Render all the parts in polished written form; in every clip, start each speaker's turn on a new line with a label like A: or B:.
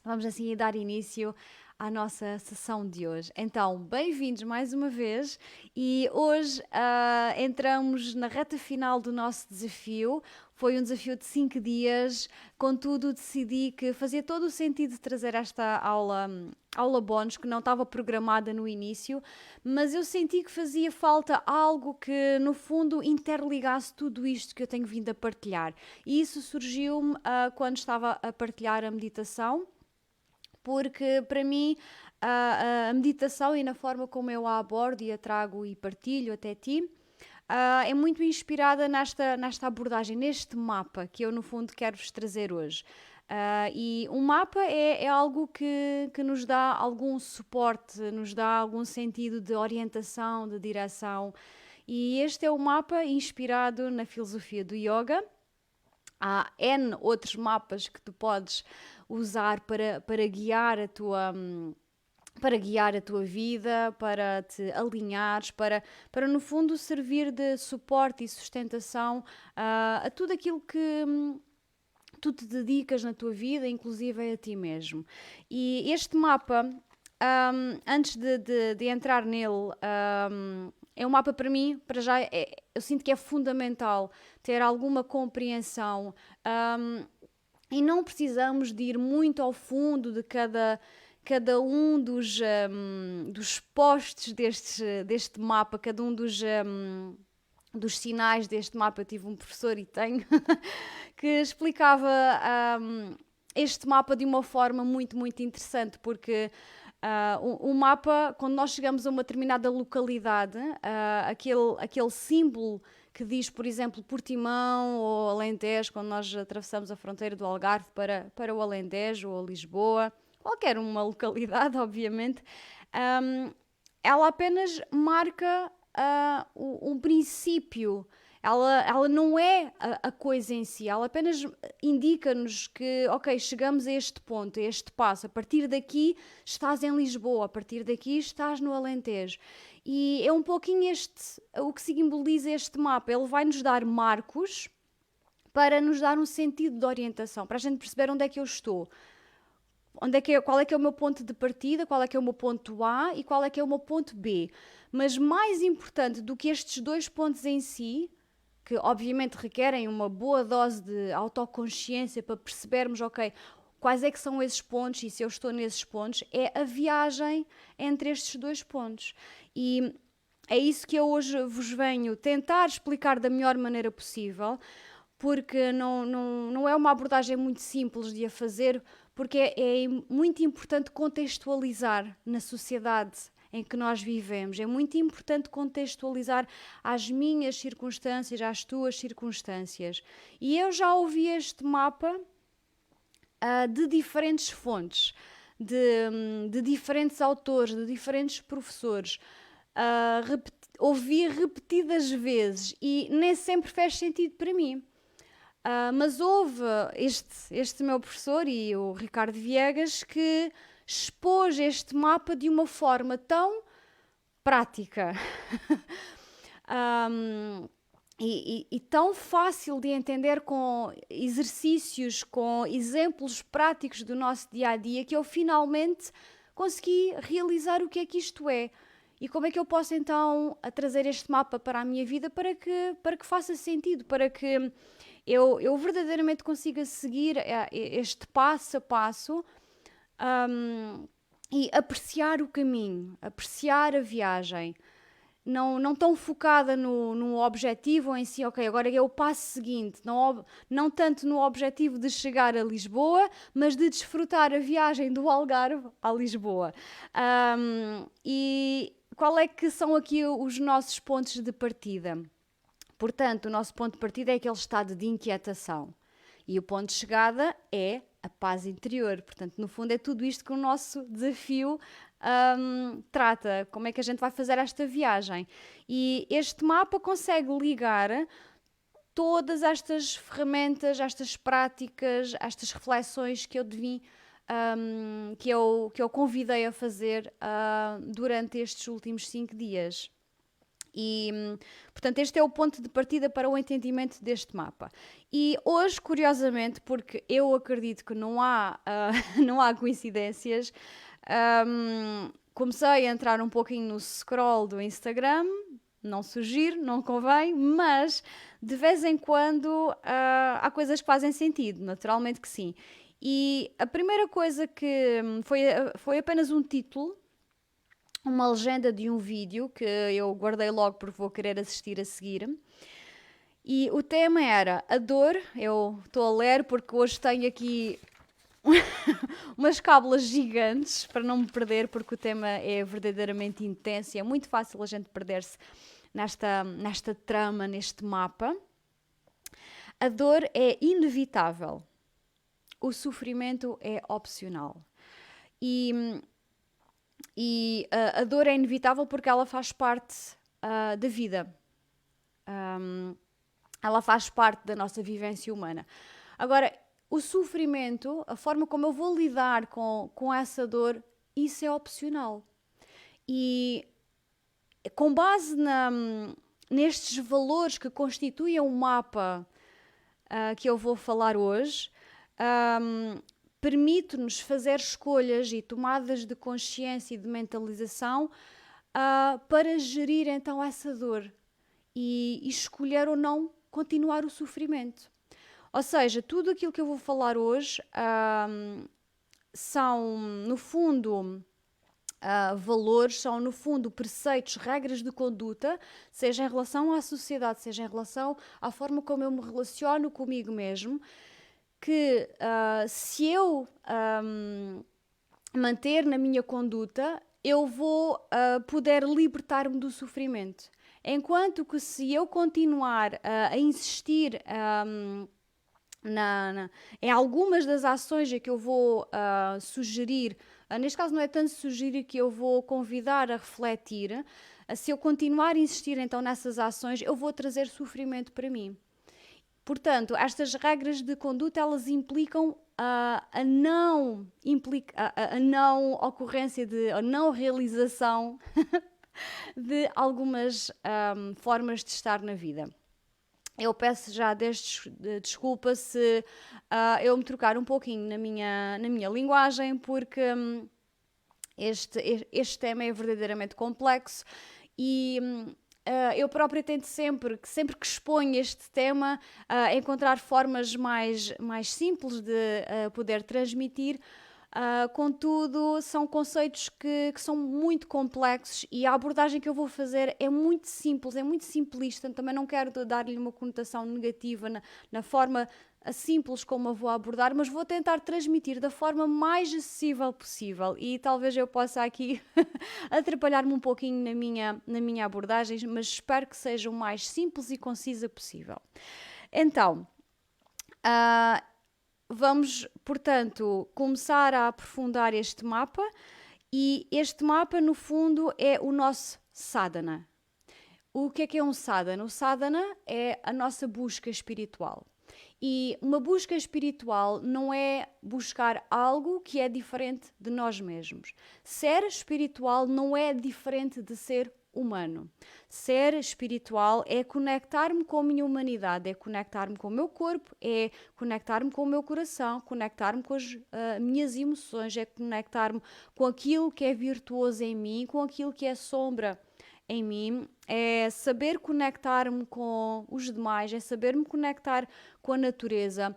A: Vamos assim dar início à nossa sessão de hoje. Então, bem-vindos mais uma vez e hoje entramos na reta final do nosso desafio. Foi um desafio de 5 dias, contudo decidi que fazia todo o sentido de trazer esta aula bónus que não estava programada no início, mas eu senti que fazia falta algo que no fundo interligasse tudo isto que eu tenho vindo a partilhar. E isso surgiu-me quando estava a partilhar a meditação, porque para mim a meditação e na forma como eu a abordo e a trago e partilho até ti, é muito inspirada nesta abordagem, neste mapa que eu no fundo quero-vos trazer hoje. E um mapa é algo que nos dá algum suporte, nos dá algum sentido de orientação, de direção. E este é o mapa inspirado na filosofia do yoga. Há N outros mapas que tu podes usar para guiar para guiar a tua vida, para te alinhares, para no fundo servir de suporte e sustentação a tudo aquilo que tu te dedicas na tua vida, inclusive a ti mesmo. E este mapa, antes de entrar nele, é um mapa para mim, para já, eu sinto que é fundamental ter alguma compreensão, e não precisamos de ir muito ao fundo de cada um dos postes deste mapa, cada um dos sinais deste mapa. Eu tive um professor e tenho que explicava este mapa de uma forma muito, muito interessante, porque o mapa, quando nós chegamos a uma determinada localidade, aquele símbolo que diz, por exemplo, Portimão ou Alentejo, quando nós atravessamos a fronteira do Algarve para o Alentejo ou Lisboa, qualquer uma localidade, obviamente, ela apenas marca um princípio. Ela não é a coisa em si, ela apenas indica-nos que, ok, chegamos a este ponto, a este passo, a partir daqui estás em Lisboa, a partir daqui estás no Alentejo. E é um pouquinho o que simboliza este mapa. Ele vai nos dar marcos para nos dar um sentido de orientação, para a gente perceber onde é que eu estou. Qual é que é o meu ponto de partida, qual é que é o meu ponto A e qual é que é o meu ponto B. Mas mais importante do que estes dois pontos em si, que obviamente requerem uma boa dose de autoconsciência para percebermos, ok, quais é que são esses pontos e se eu estou nesses pontos, é a viagem entre estes dois pontos. E é isso que eu hoje vos venho tentar explicar da melhor maneira possível, porque não é uma abordagem muito simples de a fazer, porque é muito importante contextualizar na sociedade em que nós vivemos. É muito importante contextualizar às minhas circunstâncias, às tuas circunstâncias. E eu já ouvi este mapa de diferentes fontes, de diferentes autores, de diferentes professores. Ouvi repetidas vezes e nem sempre fez sentido para mim. Mas houve este meu professor e o Ricardo Viegas que expôs este mapa de uma forma tão prática e tão fácil de entender, com exercícios, com exemplos práticos do nosso dia a dia, que eu finalmente consegui realizar o que é que isto é. E como é que eu posso então trazer este mapa para a minha vida para que faça sentido, para que eu verdadeiramente consiga seguir este passo a passo, e apreciar o caminho, apreciar a viagem. Não tão focada no objetivo em si, ok, agora é o passo seguinte, não tanto no objetivo de chegar a Lisboa, mas de desfrutar a viagem do Algarve a Lisboa. E qual é que são aqui os nossos pontos de partida? Portanto, o nosso ponto de partida é aquele estado de inquietação. E o ponto de chegada é a paz interior. Portanto, no fundo, é tudo isto que o nosso desafio trata. Como é que a gente vai fazer esta viagem? E este mapa consegue ligar todas estas ferramentas, estas práticas, estas reflexões que eu que eu convidei a fazer durante estes últimos 5 dias. Portanto, este é o ponto de partida para o entendimento deste mapa. E hoje, curiosamente, porque eu acredito que não há, não há coincidências, comecei a entrar um pouquinho no scroll do Instagram, não sugiro, não convém, mas de vez em quando há coisas que fazem sentido, naturalmente que sim. E a primeira coisa que foi apenas um título, uma legenda de um vídeo que eu guardei logo porque vou querer assistir a seguir. E o tema era a dor. Eu estou a ler porque hoje tenho aqui umas cábulas gigantes para não me perder, porque o tema é verdadeiramente intenso e é muito fácil a gente perder-se nesta trama, neste mapa. A dor é inevitável. O sofrimento é opcional. E a dor é inevitável porque ela faz parte da vida. Ela faz parte da nossa vivência humana. Agora, o sofrimento, a forma como eu vou lidar com essa dor, isso é opcional. E com base nestes valores que constituem o mapa que eu vou falar hoje, permite-nos fazer escolhas e tomadas de consciência e de mentalização para gerir então essa dor e escolher ou não continuar o sofrimento. Ou seja, tudo aquilo que eu vou falar hoje são, no fundo, valores, são, no fundo, preceitos, regras de conduta, seja em relação à sociedade, seja em relação à forma como eu me relaciono comigo mesmo, que se eu manter na minha conduta, eu vou poder libertar-me do sofrimento. Enquanto que se eu continuar a insistir em algumas das ações que eu vou sugerir, neste caso não é tanto sugerir que eu vou convidar a refletir, se eu continuar a insistir então nessas ações, eu vou trazer sofrimento para mim. Portanto, estas regras de conduta, elas implicam a não ocorrência, a não realização de algumas formas de estar na vida. Eu peço já desde desculpa se eu me trocar um pouquinho na minha linguagem, porque este tema é verdadeiramente complexo e eu própria tento sempre que exponho este tema, encontrar formas mais simples de poder transmitir. Contudo, são conceitos que são muito complexos e a abordagem que eu vou fazer é muito simples, é muito simplista. Também não quero dar-lhe uma conotação negativa na forma simples como eu vou abordar, mas vou tentar transmitir da forma mais acessível possível e talvez eu possa aqui atrapalhar-me um pouquinho na minha abordagem, mas espero que seja o mais simples e concisa possível. Então, vamos, portanto, começar a aprofundar este mapa e este mapa, no fundo, é o nosso sadhana. O que é um sadhana? O sadhana é a nossa busca espiritual. E uma busca espiritual não é buscar algo que é diferente de nós mesmos. Ser espiritual não é diferente de ser humano. Ser espiritual é conectar-me com a minha humanidade, é conectar-me com o meu corpo, é conectar-me com o meu coração, conectar-me com as minhas emoções, é conectar-me com aquilo que é virtuoso em mim, com aquilo que é sombra em mim, é saber conectar-me com os demais, é saber-me conectar com a natureza.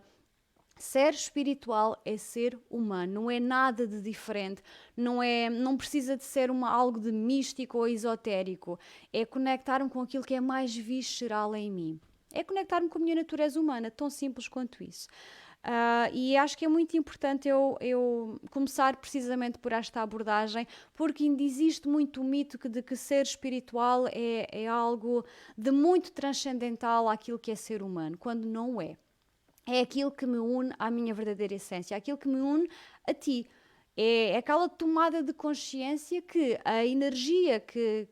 A: Ser espiritual é ser humano, não é nada de diferente, não precisa de ser algo de místico ou esotérico, é conectar-me com aquilo que é mais visceral em mim. É conectar-me com a minha natureza humana, tão simples quanto isso. E acho que é muito importante eu começar precisamente por esta abordagem, porque ainda existe muito o mito de que ser espiritual é algo de muito transcendental àquilo que é ser humano, quando não é. É aquilo que me une à minha verdadeira essência, aquilo que me une a ti. É aquela tomada de consciência que a energia que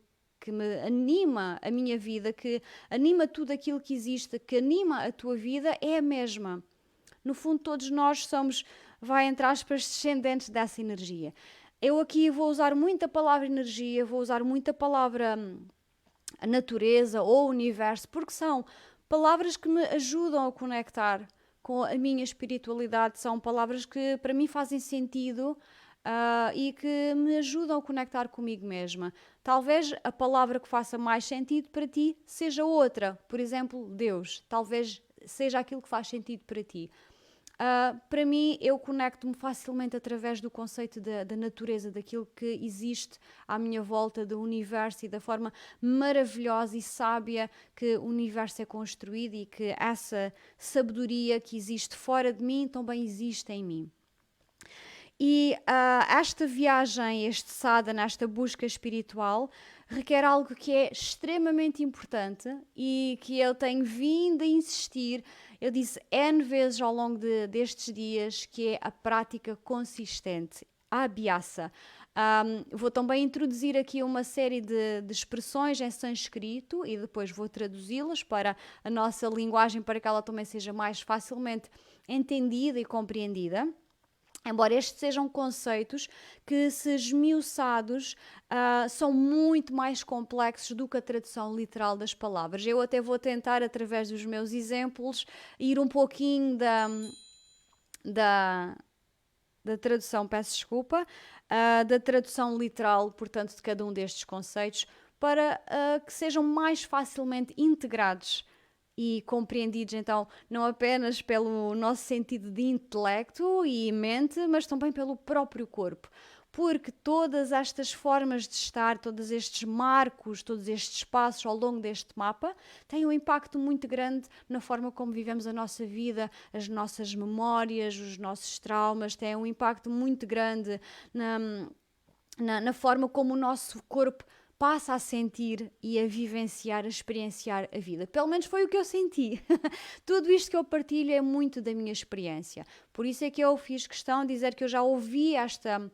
A: me anima a minha vida, que anima tudo aquilo que existe, que anima a tua vida, é a mesma. No fundo, todos nós somos, vai entre aspas, descendentes dessa energia. Eu aqui vou usar muita palavra energia, vou usar muita palavra a natureza ou o universo, porque são palavras que me ajudam a conectar com a minha espiritualidade, são palavras que para mim fazem sentido e que me ajudam a conectar comigo mesma. Talvez a palavra que faça mais sentido para ti seja outra, por exemplo, Deus. Talvez seja aquilo que faz sentido para ti. Para mim, eu conecto-me facilmente através do conceito da natureza, daquilo que existe à minha volta, do universo e da forma maravilhosa e sábia que o universo é construído e que essa sabedoria que existe fora de mim também existe em mim. E esta viagem, este sadhana, esta busca espiritual, requer algo que é extremamente importante e que eu tenho vindo a insistir. Eu disse N vezes ao longo destes dias, que é a prática consistente, a abhyasa. Vou também introduzir aqui uma série de expressões em sânscrito e depois vou traduzi-las para a nossa linguagem, para que ela também seja mais facilmente entendida e compreendida. Embora estes sejam conceitos que, se esmiuçados, são muito mais complexos do que a tradução literal das palavras. Eu até vou tentar, através dos meus exemplos, ir um pouquinho da tradução, peço desculpa, da tradução literal, portanto, de cada um destes conceitos, para que sejam mais facilmente integrados e compreendidos, então, não apenas pelo nosso sentido de intelecto e mente, mas também pelo próprio corpo. Porque todas estas formas de estar, todos estes marcos, todos estes passos ao longo deste mapa têm um impacto muito grande na forma como vivemos a nossa vida, as nossas memórias, os nossos traumas, têm um impacto muito grande na forma como o nosso corpo passa a sentir e a vivenciar, a experienciar a vida. Pelo menos foi o que eu senti. Tudo isto que eu partilho é muito da minha experiência. Por isso é que eu fiz questão de dizer que eu já ouvi esta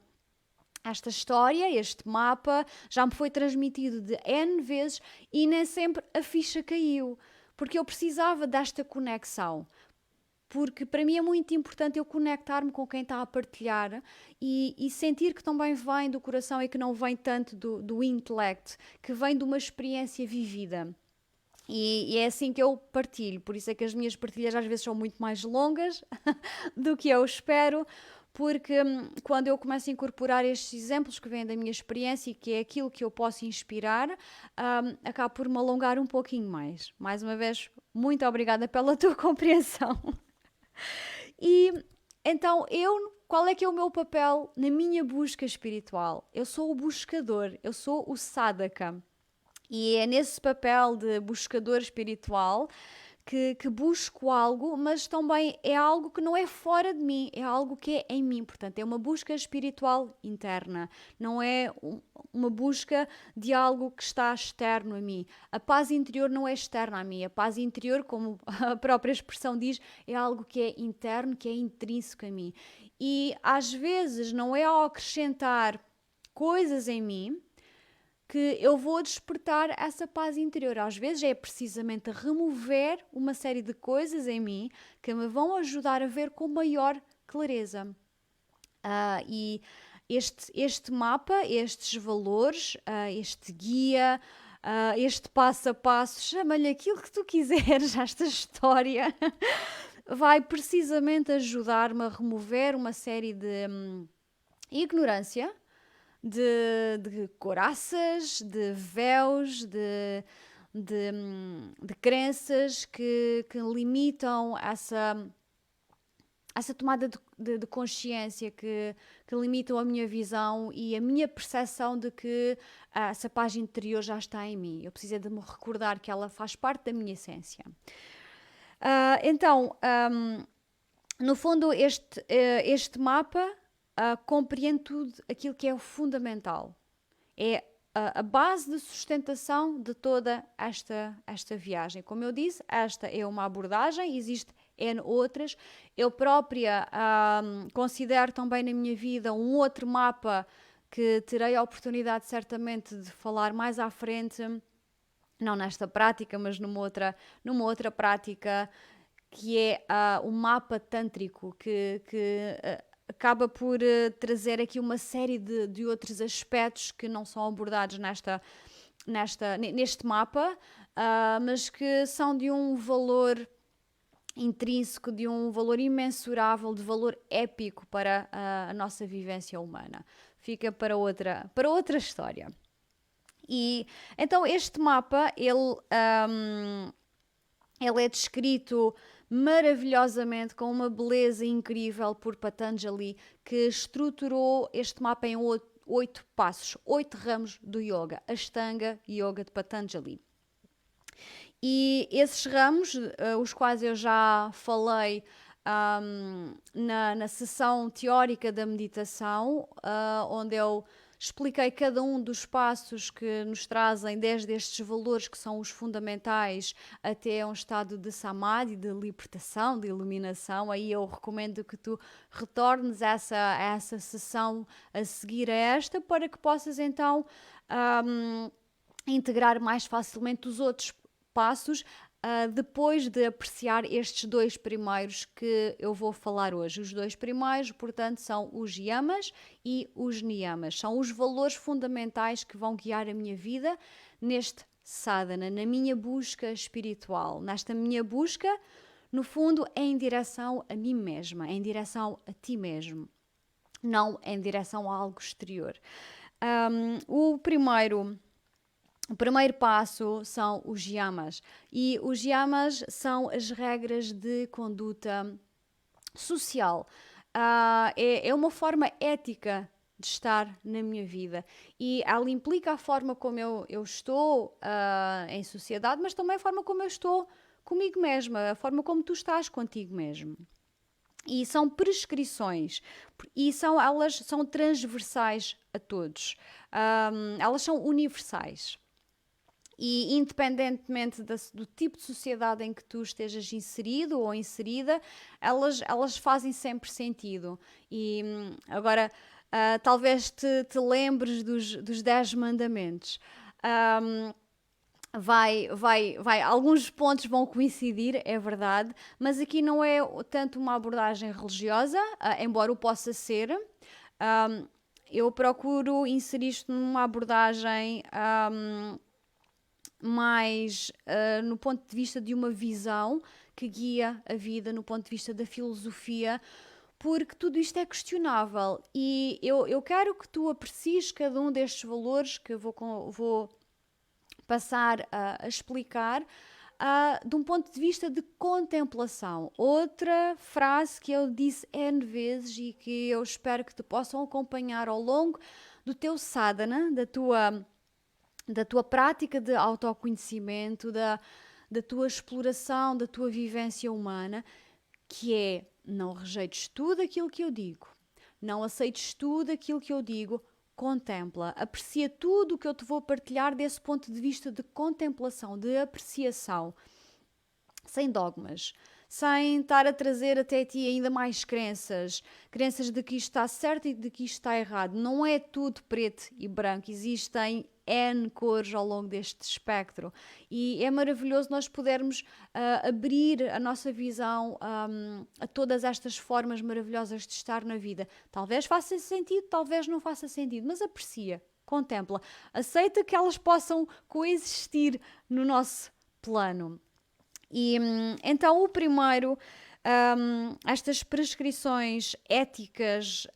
A: história, este mapa, já me foi transmitido de N vezes e nem sempre a ficha caiu. Porque eu precisava desta conexão. Porque para mim é muito importante eu conectar-me com quem está a partilhar e sentir que também vem do coração e que não vem tanto do intelecto, que vem de uma experiência vivida. E é assim que eu partilho, por isso é que as minhas partilhas às vezes são muito mais longas do que eu espero, porque quando eu começo a incorporar estes exemplos que vêm da minha experiência e que é aquilo que eu posso inspirar, acabo por me alongar um pouquinho mais. Mais uma vez, muito obrigada pela tua compreensão. E então, qual é que é o meu papel na minha busca espiritual? Eu sou o buscador, eu sou o sadhaka. E é nesse papel de buscador espiritual que busco algo, mas também é algo que não é fora de mim, é algo que é em mim. Portanto, é uma busca espiritual interna, não é uma busca de algo que está externo a mim. A paz interior não é externa a mim, a paz interior, como a própria expressão diz, é algo que é interno, que é intrínseco a mim. E às vezes não é ao acrescentar coisas em mim que eu vou despertar essa paz interior. Às vezes é precisamente remover uma série de coisas em mim que me vão ajudar a ver com maior clareza. E este mapa, estes valores, este guia, este passo a passo, chama-lhe aquilo que tu quiseres, esta história, vai precisamente ajudar-me a remover uma série de ignorância, de couraças, de véus, de crenças que limitam essa tomada de consciência, que limitam a minha visão e a minha percepção de que essa paz interior já está em mim. Eu preciso de me recordar que ela faz parte da minha essência. Então, no fundo, este mapa compreende tudo aquilo que é o fundamental. É a base de sustentação de toda esta viagem. Como eu disse, esta é uma abordagem, existe N outras. Eu própria considero também na minha vida um outro mapa que terei a oportunidade certamente de falar mais à frente, não nesta prática, mas numa outra prática, que é o mapa tântrico, que acaba por trazer aqui uma série de outros aspectos que não são abordados neste mapa, mas que são de um valor intrínseco, de um valor imensurável, de valor épico para a nossa vivência humana. Fica para outra história. E então este mapa, ele é descrito maravilhosamente, com uma beleza incrível por Patanjali, que estruturou este mapa em 8 passos, 8 ramos do yoga, Ashtanga Yoga de Patanjali. E esses ramos, os quais eu já falei na sessão teórica da meditação, onde eu expliquei cada um dos passos que nos trazem desde estes valores que são os fundamentais até um estado de samadhi, de libertação, de iluminação. Aí eu recomendo que tu retornes a essa sessão a seguir a esta, para que possas então integrar mais facilmente os outros passos, depois de apreciar estes 2 primeiros que eu vou falar hoje. Os 2 primeiros, portanto, são os yamas e os niyamas. São os valores fundamentais que vão guiar a minha vida neste sadhana, na minha busca espiritual. Nesta minha busca, no fundo, é em direção a mim mesma, é em direção a ti mesmo, não em direção a algo exterior. O primeiro passo são os yamas, e os yamas são as regras de conduta social. É uma forma ética de estar na minha vida, e ela implica a forma como eu estou em sociedade, mas também a forma como eu estou comigo mesma, a forma como tu estás contigo mesmo. E são prescrições, e elas são transversais a todos, elas são universais. E independentemente do tipo de sociedade em que tu estejas inserido ou inserida, elas fazem sempre sentido. E agora, talvez te lembres dos 10 mandamentos. Alguns pontos vão coincidir, é verdade, mas aqui não é tanto uma abordagem religiosa, embora o possa ser. Eu procuro inserir isto numa abordagem mais no ponto de vista de uma visão que guia a vida, no ponto de vista da filosofia, porque tudo isto é questionável, e eu quero que tu aprecies cada um destes valores que eu vou passar a explicar de um ponto de vista de contemplação. Outra frase que eu disse N vezes e que eu espero que te possam acompanhar ao longo do teu sadhana, da tua prática de autoconhecimento, da tua exploração, da tua vivência humana, que é: não rejeites tudo aquilo que eu digo, não aceites tudo aquilo que eu digo, contempla, aprecia tudo o que eu te vou partilhar desse ponto de vista de contemplação, de apreciação, sem dogmas, sem estar a trazer até ti ainda mais crenças de que isto está certo e de que isto está errado. Não é tudo preto e branco, existem N cores ao longo deste espectro, e é maravilhoso nós podermos abrir a nossa visão a todas estas formas maravilhosas de estar na vida. Talvez faça sentido, talvez não faça sentido, mas aprecia, contempla, aceita que elas possam coexistir no nosso plano. E então o primeiro, estas prescrições éticas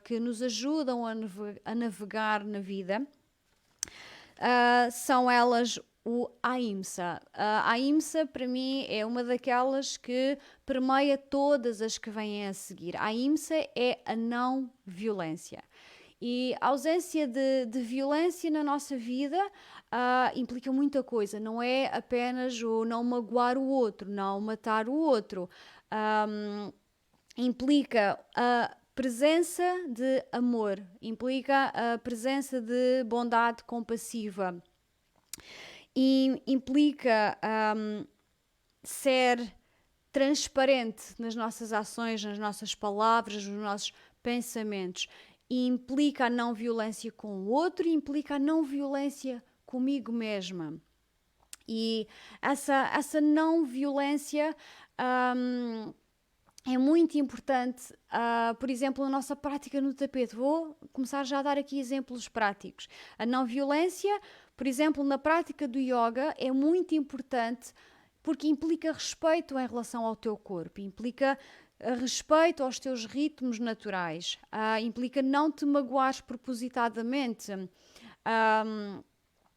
A: que nos ajudam a navegar na vida, são elas o Ahimsa. A Ahimsa, para mim, é uma daquelas que permeia todas as que vêm a seguir. A Ahimsa é a não violência. E a ausência de violência na nossa vida implica muita coisa. Não é apenas o não magoar o outro, não matar o outro. Implica a presença de amor, implica a presença de bondade compassiva, e implica ser transparente nas nossas ações, nas nossas palavras, nos nossos pensamentos. E implica a não violência com o outro, e implica a não violência comigo mesma. E essa não violência é muito importante, por exemplo, a nossa prática no tapete. Vou começar já a dar aqui exemplos práticos. A não violência, por exemplo, na prática do yoga, é muito importante porque implica respeito em relação ao teu corpo, implica respeito aos teus ritmos naturais, implica não te magoares propositadamente.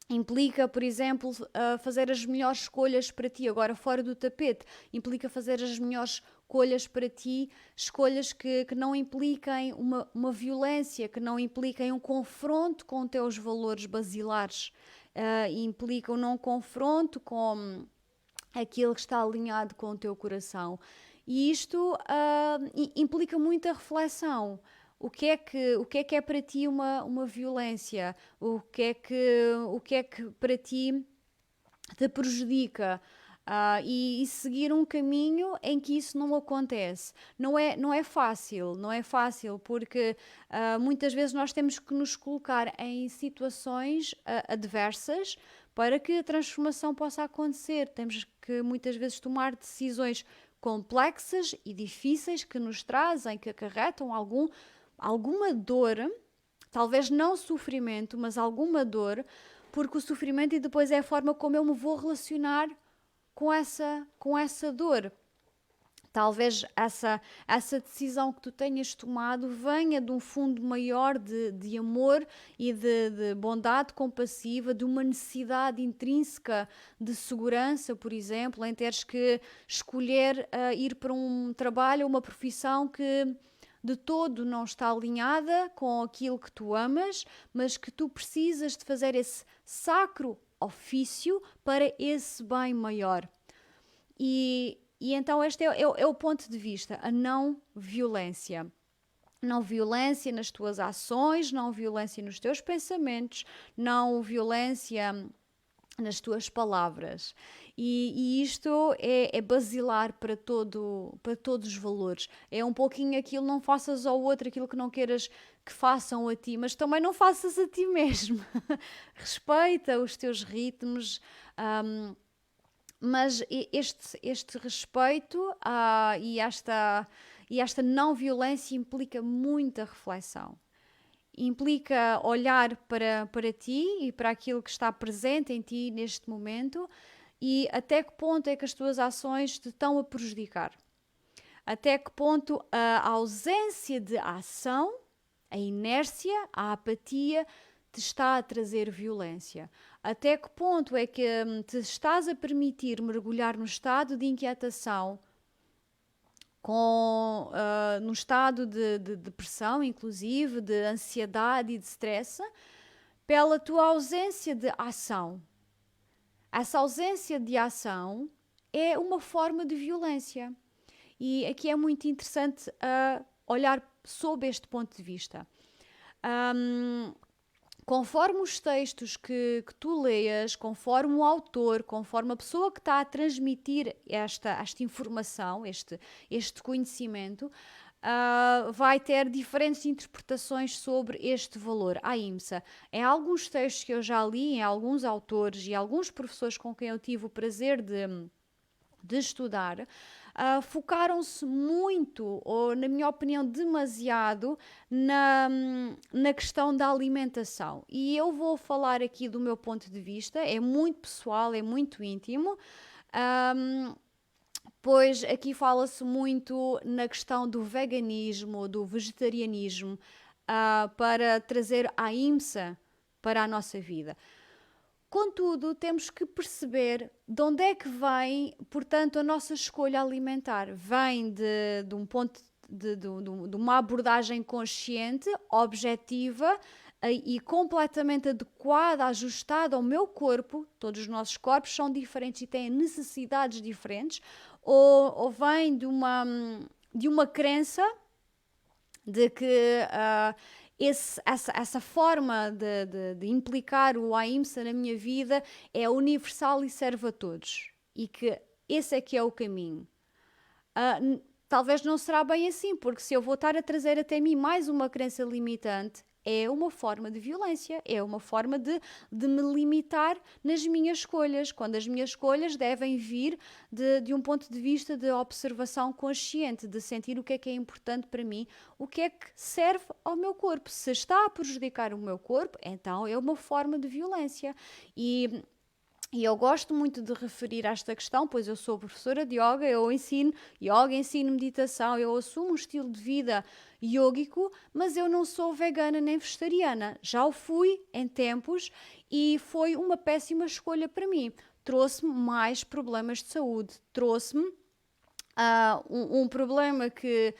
A: Implica, por exemplo, fazer as melhores escolhas para ti, agora fora do tapete. Implica fazer as melhores escolhas para ti, escolhas que não impliquem uma violência, que não impliquem um confronto com teus valores basilares. Implicam não confronto com aquilo que está alinhado com o teu coração. E isto implica muita reflexão. O que é que é para ti uma violência? O que é que para ti te prejudica? E seguir um caminho em que isso não acontece. Não é fácil, não é fácil, porque muitas vezes nós temos que nos colocar em situações adversas para que a transformação possa acontecer. Temos que muitas vezes tomar decisões complexas e difíceis que nos trazem, que acarretam alguma dor, talvez não sofrimento, mas alguma dor, porque o sofrimento e depois é a forma como eu me vou relacionar com essa dor. Talvez essa decisão que tu tenhas tomado venha de um fundo maior de amor e de bondade compassiva, de uma necessidade intrínseca de segurança, por exemplo, em teres que escolher ir para um trabalho ou uma profissão que de todo não está alinhada com aquilo que tu amas, mas que tu precisas de fazer esse sacro ofício para esse bem maior. E então este é o ponto de vista, a não violência. Não violência nas tuas ações, não violência nos teus pensamentos, não violência nas tuas palavras. E isto é basilar para todos os valores. É um pouquinho aquilo, não faças ao outro aquilo que não queiras que façam a ti, mas também não faças a ti mesmo. Respeita os teus ritmos, mas este respeito e esta não violência implica muita reflexão. Implica olhar para ti e para aquilo que está presente em ti neste momento e até que ponto é que as tuas ações te estão a prejudicar. Até que ponto a ausência de ação, a inércia, a apatia, te está a trazer violência. Até que ponto é que te estás a permitir mergulhar no estado de inquietação, num estado de depressão, inclusive, de ansiedade e de stress, pela tua ausência de ação. Essa ausência de ação é uma forma de violência. E aqui é muito interessante olhar sob este ponto de vista. Conforme os textos que tu leias, conforme o autor, conforme a pessoa que está a transmitir esta informação, este conhecimento, vai ter diferentes interpretações sobre este valor, a IMSA. Em alguns textos que eu já li, em alguns autores e alguns professores com quem eu tive o prazer de estudar, focaram-se muito, ou na minha opinião demasiado, na questão da alimentação. E eu vou falar aqui do meu ponto de vista, é muito pessoal, é muito íntimo, pois aqui fala-se muito na questão do veganismo, do vegetarianismo, para trazer a IMSA para a nossa vida. Contudo, temos que perceber de onde é que vem, portanto, a nossa escolha alimentar. Vem de um ponto de uma abordagem consciente, objetiva e completamente adequada, ajustada ao meu corpo. Todos os nossos corpos são diferentes e têm necessidades diferentes. Ou vem de uma crença de que essa forma de implicar o AIMSA na minha vida é universal e serve a todos. E que esse é que é o caminho. Talvez não será bem assim, porque se eu vou estar a trazer até mim mais uma crença limitante, é uma forma de violência, é uma forma de me limitar nas minhas escolhas, quando as minhas escolhas devem vir de um ponto de vista de observação consciente, de sentir o que é importante para mim, o que é que serve ao meu corpo. Se está a prejudicar o meu corpo, então é uma forma de violência. E eu gosto muito de referir a esta questão, pois eu sou professora de yoga, eu ensino yoga, ensino meditação, eu assumo um estilo de vida yógico, mas eu não sou vegana nem vegetariana. Já o fui em tempos e foi uma péssima escolha para mim. Trouxe-me mais problemas de saúde, trouxe-me um problema que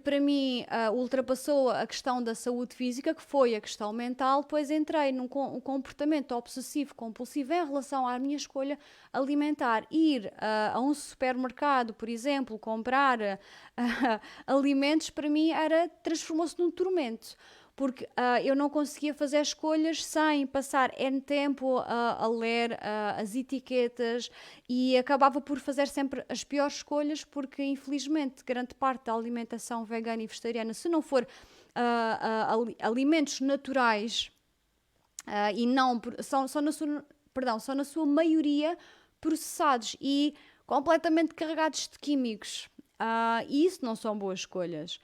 A: para mim ultrapassou a questão da saúde física, que foi a questão mental, pois entrei num comportamento obsessivo compulsivo em relação à minha escolha alimentar. Ir a um supermercado, por exemplo, comprar alimentos, para mim transformou-se num tormento. Porque eu não conseguia fazer escolhas sem passar N tempo a ler as etiquetas e acabava por fazer sempre as piores escolhas, porque infelizmente grande parte da alimentação vegana e vegetariana, se não for alimentos naturais e não são na sua maioria processados e completamente carregados de químicos. E isso não são boas escolhas.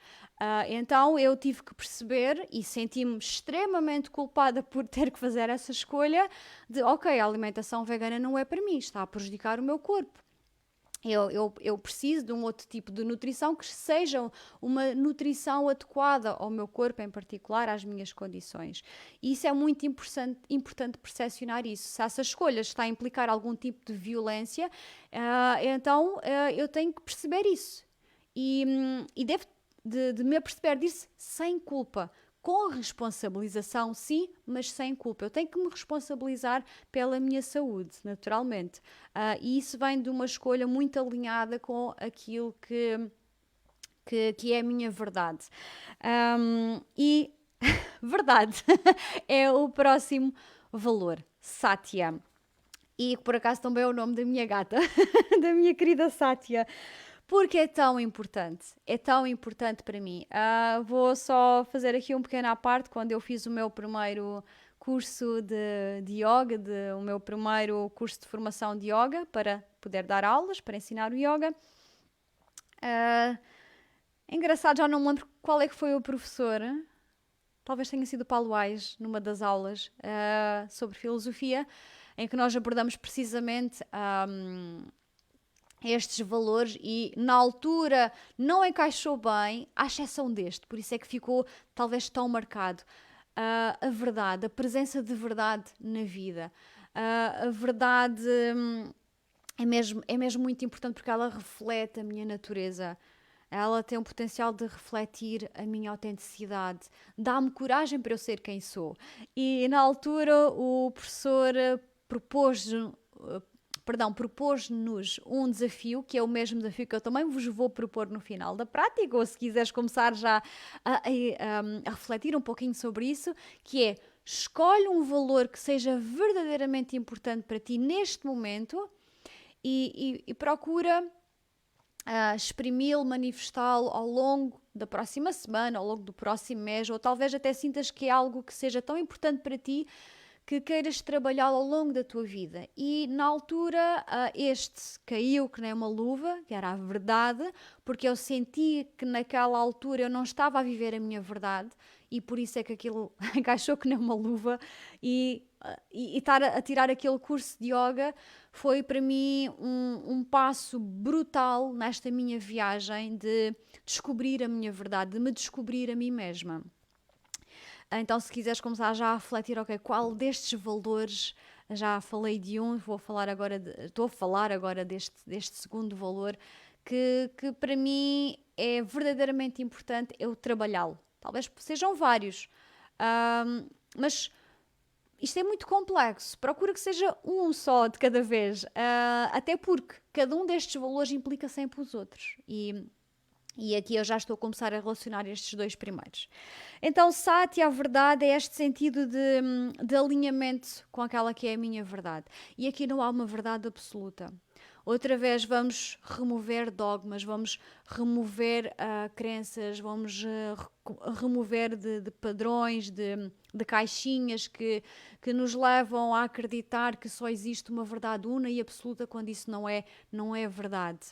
A: Então eu tive que perceber e senti-me extremamente culpada por ter que fazer essa escolha de, ok, a alimentação vegana não é para mim, está a prejudicar o meu corpo. Eu preciso de um outro tipo de nutrição que seja uma nutrição adequada ao meu corpo, em particular às minhas condições. E isso é muito importante percepcionar isso. Se essa escolha está a implicar algum tipo de violência, então eu tenho que perceber isso. E devo de me aperceber disso sem culpa. Com responsabilização, sim, mas sem culpa. Eu tenho que me responsabilizar pela minha saúde, naturalmente. E isso vem de uma escolha muito alinhada com aquilo que é a minha verdade. E verdade é o próximo valor, Satya. E por acaso também é o nome da minha gata, da minha querida Satya. Porque é tão importante para mim. Vou só fazer aqui um pequeno à parte. Quando eu fiz o meu primeiro curso de yoga, o meu primeiro curso de formação de yoga, para poder dar aulas, para ensinar o yoga. É engraçado, já não me lembro qual é que foi o professor. Talvez tenha sido o Paulo Ais, numa das aulas sobre filosofia, em que nós abordamos precisamente estes valores e na altura não encaixou bem, à exceção deste, por isso é que ficou talvez tão marcado. A verdade, a presença de verdade na vida. A verdade é mesmo muito importante porque ela reflete a minha natureza. Ela tem o potencial de refletir a minha autenticidade, dá-me coragem para eu ser quem sou. E na altura o professor propôs-nos um desafio, que é o mesmo desafio que eu também vos vou propor no final da prática, ou se quiseres começar já a refletir um pouquinho sobre isso, que é: escolhe um valor que seja verdadeiramente importante para ti neste momento e procura exprimi-lo, manifestá-lo ao longo da próxima semana, ao longo do próximo mês, ou talvez até sintas que é algo que seja tão importante para ti que queiras trabalhá-lo ao longo da tua vida. E na altura este caiu que nem uma luva, que era a verdade, porque eu senti que naquela altura eu não estava a viver a minha verdade e por isso é que aquilo encaixou que nem uma luva e estar a tirar aquele curso de yoga foi para mim um passo brutal nesta minha viagem de descobrir a minha verdade, de me descobrir a mim mesma. Então, se quiseres começar já a refletir, ok, qual destes valores, já falei de um, estou a falar agora deste segundo valor, que para mim é verdadeiramente importante eu trabalhá-lo. Talvez sejam vários, mas isto é muito complexo. Procura que seja um só de cada vez, até porque cada um destes valores implica sempre os outros. E aqui eu já estou a começar a relacionar estes dois primeiros. Então, Satya, a verdade, é este sentido de alinhamento com aquela que é a minha verdade. E aqui não há uma verdade absoluta. outra vez vamos remover dogmas, vamos remover crenças, vamos remover de padrões, de caixinhas que nos levam a acreditar que só existe uma verdade una e absoluta quando isso não é verdade.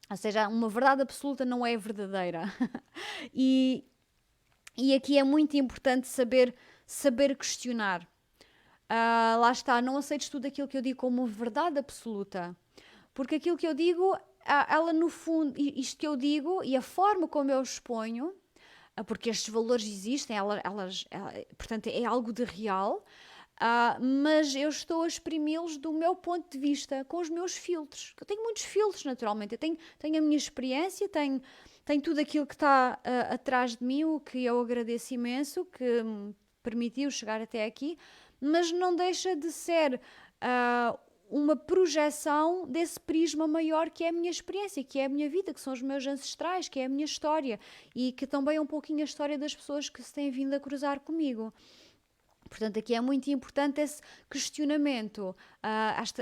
A: Ou seja, uma verdade absoluta não é verdadeira. E aqui é muito importante saber questionar. Lá está, não aceites tudo aquilo que eu digo como verdade absoluta. Porque aquilo que eu digo, ela no fundo, isto que eu digo e a forma como eu exponho, porque estes valores existem, portanto é algo de real, mas eu estou a exprimi-los do meu ponto de vista, com os meus filtros. Eu tenho muitos filtros, naturalmente. Eu tenho a minha experiência, tenho tudo aquilo que está atrás de mim, o que eu agradeço imenso, que me permitiu chegar até aqui, mas não deixa de ser uma projeção desse prisma maior que é a minha experiência, que é a minha vida, que são os meus ancestrais, que é a minha história e que também é um pouquinho a história das pessoas que se têm vindo a cruzar comigo. Portanto, aqui é muito importante esse questionamento.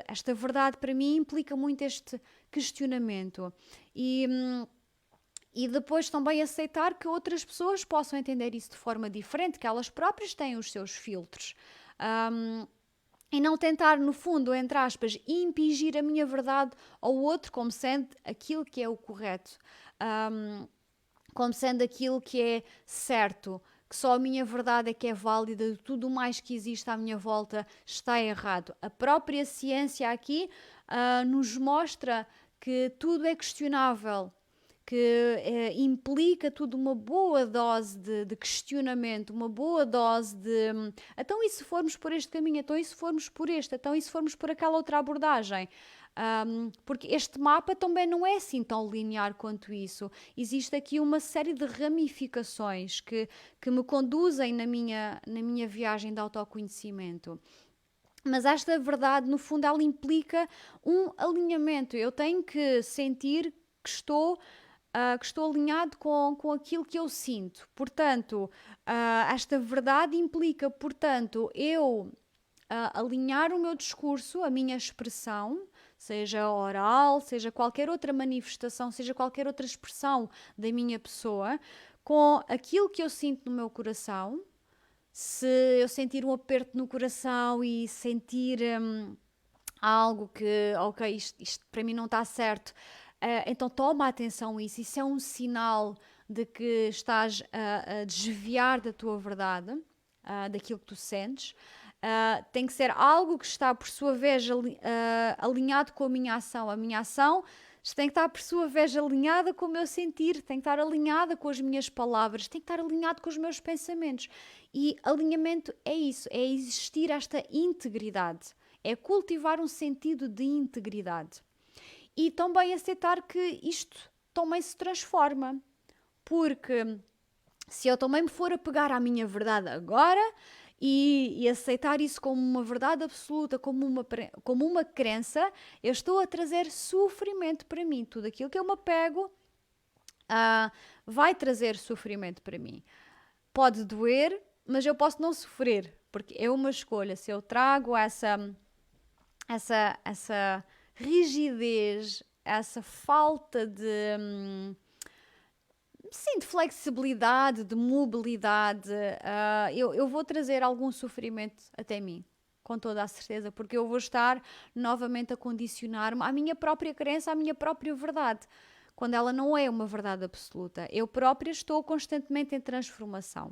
A: Esta verdade para mim implica muito este questionamento. E depois também aceitar que outras pessoas possam entender isso de forma diferente, que elas próprias têm os seus filtros. E não tentar, no fundo, entre aspas, impingir a minha verdade ao outro como sendo aquilo que é o correto, como sendo aquilo que é certo, que só a minha verdade é que é válida, tudo mais que existe à minha volta está errado. A própria ciência aqui nos mostra que tudo é questionável, que implica tudo uma boa dose de questionamento, uma boa dose de então e se formos por este caminho, então e se formos por este, então e se formos por aquela outra abordagem? Porque este mapa também não é assim tão linear quanto isso. Existe aqui uma série de ramificações que me conduzem na minha viagem de autoconhecimento. Mas esta verdade, no fundo, ela implica um alinhamento. Eu tenho que sentir que estou alinhado com aquilo que eu sinto. Portanto, esta verdade implica, portanto, eu alinhar o meu discurso, a minha expressão, seja oral, seja qualquer outra manifestação, seja qualquer outra expressão da minha pessoa, com aquilo que eu sinto no meu coração. Se eu sentir um aperto no coração e sentir algo que, ok, isto para mim não está certo, então toma atenção a isso. Isso é um sinal de que estás a desviar da tua verdade, daquilo que tu sentes. Tem que ser algo que está, por sua vez, alinhado com a minha ação. A minha ação tem que estar, por sua vez, alinhada com o meu sentir, tem que estar alinhada com as minhas palavras, tem que estar alinhado com os meus pensamentos. E alinhamento é isso, é existir esta integridade, é cultivar um sentido de integridade. E também aceitar que isto também se transforma, porque se eu também me for a pegar à minha verdade agora e aceitar isso como uma verdade absoluta, como uma crença, eu estou a trazer sofrimento para mim. Tudo aquilo que eu me apego vai trazer sofrimento para mim. Pode doer, mas eu posso não sofrer, porque é uma escolha. Se eu trago essa rigidez, essa falta de flexibilidade, de mobilidade, eu vou trazer algum sofrimento até mim, com toda a certeza, porque eu vou estar novamente a condicionar-me à minha própria crença, à minha própria verdade, quando ela não é uma verdade absoluta. Eu própria estou constantemente em transformação.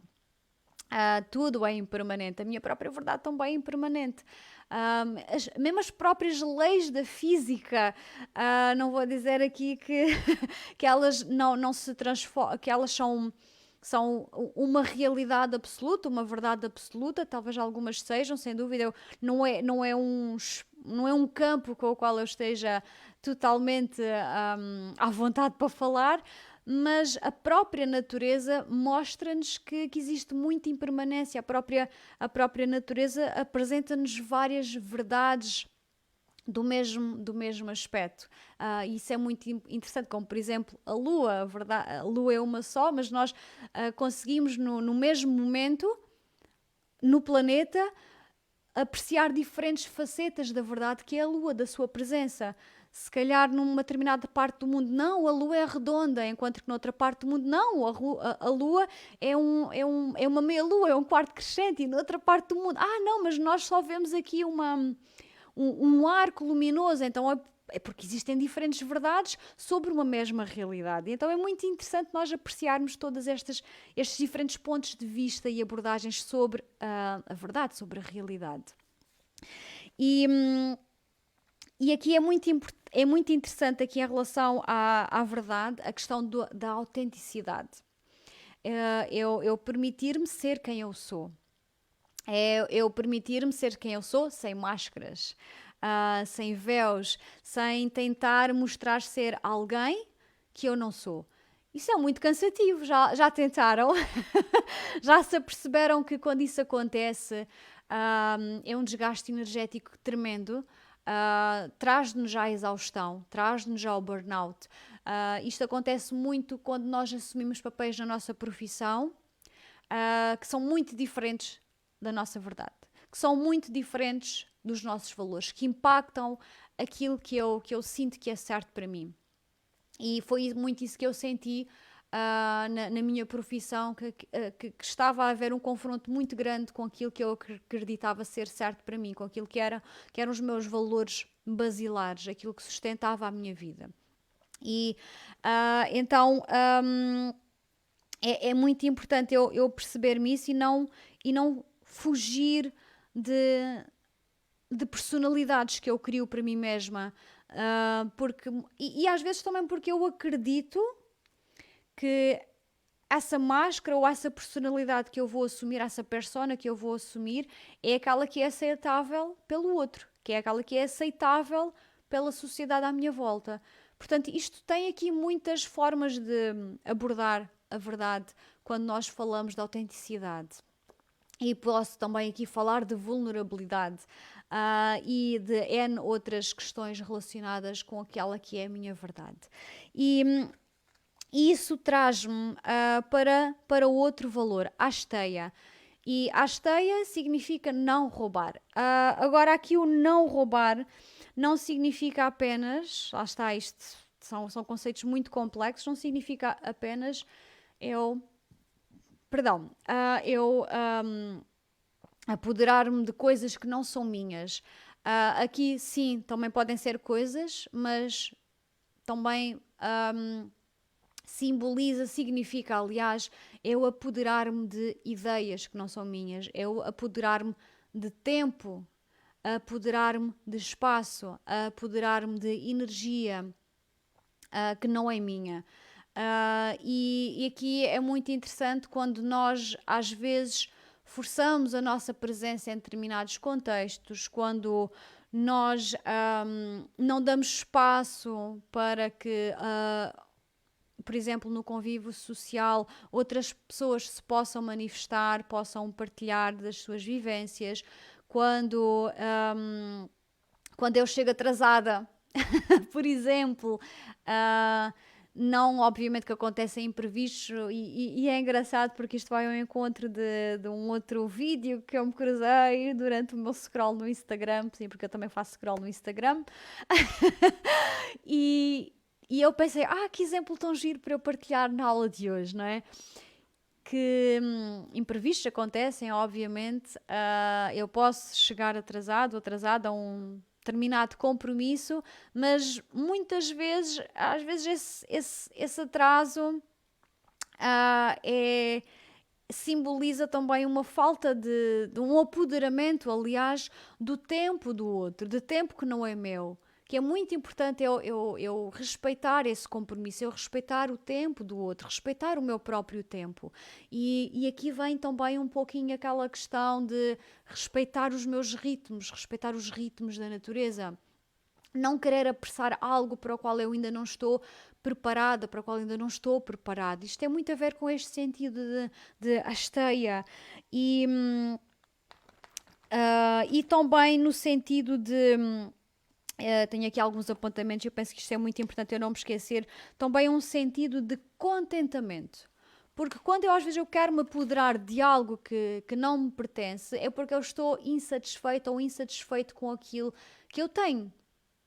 A: Tudo é impermanente, a minha própria verdade também é impermanente. Mesmo as próprias leis da física, não vou dizer aqui que elas não se transformam, que elas são uma realidade absoluta, uma verdade absoluta, talvez algumas sejam, sem dúvida, não é um campo com o qual eu esteja totalmente à vontade para falar, mas a própria natureza mostra-nos que existe muita impermanência. A própria natureza apresenta-nos várias verdades do mesmo aspecto. Isso é muito interessante, como por exemplo a Lua. A Lua é uma só, mas nós conseguimos no mesmo momento, no planeta, apreciar diferentes facetas da verdade que é a Lua, da sua presença. Se calhar numa determinada parte do mundo, não, a Lua é redonda, enquanto que noutra parte do mundo, não, a Lua é uma meia-lua, é um quarto crescente, e noutra parte do mundo, não, mas nós só vemos aqui um arco luminoso, então é porque existem diferentes verdades sobre uma mesma realidade. Então é muito interessante nós apreciarmos estes diferentes pontos de vista e abordagens sobre a verdade, sobre a realidade. E aqui é muito interessante aqui em relação à verdade, a questão da autenticidade. Eu permitir-me ser quem eu sou. Eu permitir-me ser quem eu sou, sem máscaras, sem véus, sem tentar mostrar ser alguém que eu não sou. Isso é muito cansativo, já tentaram? Já se aperceberam que quando isso acontece é um desgaste energético tremendo? Traz-nos já a exaustão, traz-nos já o burnout. Isto acontece muito quando nós assumimos papéis na nossa profissão que são muito diferentes da nossa verdade, que são muito diferentes dos nossos valores, que impactam aquilo que eu sinto que é certo para mim. E foi muito isso que eu senti na minha profissão, que estava a haver um confronto muito grande com aquilo que eu acreditava ser certo para mim, com aquilo que eram os meus valores basilares, aquilo que sustentava a minha vida. E então é muito importante eu perceber-me isso e não fugir de personalidades que eu crio para mim mesma. E às vezes também porque eu acredito que essa máscara ou essa personalidade que eu vou assumir, essa persona que eu vou assumir, é aquela que é aceitável pelo outro, que é aquela que é aceitável pela sociedade à minha volta. Portanto, isto tem aqui muitas formas de abordar a verdade quando nós falamos de autenticidade. E posso também aqui falar de vulnerabilidade e de N outras questões relacionadas com aquela que é a minha verdade. E isso traz-me para outro valor, asteia. E asteia significa não roubar. Agora aqui o não roubar não significa apenas, lá está, isto são conceitos muito complexos, não significa apenas eu apoderar-me de coisas que não são minhas. Aqui sim, também podem ser coisas, mas também significa, aliás, eu apoderar-me de ideias que não são minhas, eu apoderar-me de tempo, apoderar-me de espaço, apoderar-me de energia que não é minha. E aqui é muito interessante quando nós, às vezes, forçamos a nossa presença em determinados contextos, quando nós não damos espaço para que, por exemplo, no convívio social, outras pessoas se possam manifestar, possam partilhar das suas vivências. Quando eu chego atrasada, por exemplo, não, obviamente que acontecem imprevistos e é engraçado porque isto vai ao encontro de um outro vídeo que eu me cruzei durante o meu scroll no Instagram, sim, porque eu também faço scroll no Instagram, e eu pensei, que exemplo tão giro para eu partilhar na aula de hoje, não é? Que imprevistos acontecem, obviamente, eu posso chegar atrasado ou atrasada a um determinado compromisso, mas muitas vezes, às vezes esse atraso simboliza também uma falta de um apoderamento, aliás, do tempo do outro, de tempo que não é meu. Que é muito importante eu respeitar esse compromisso, eu respeitar o tempo do outro, respeitar o meu próprio tempo. E aqui vem também um pouquinho aquela questão de respeitar os meus ritmos, respeitar os ritmos da natureza. Não querer apressar algo para o qual eu ainda não estou preparada, para o qual ainda não estou preparado. Isto tem muito a ver com este sentido de asteia e também no sentido de... tenho aqui alguns apontamentos e eu penso que isto é muito importante eu não me esquecer. Também um sentido de contentamento. Porque quando às vezes eu quero me apoderar de algo que não me pertence, é porque eu estou insatisfeita ou insatisfeito com aquilo que eu tenho.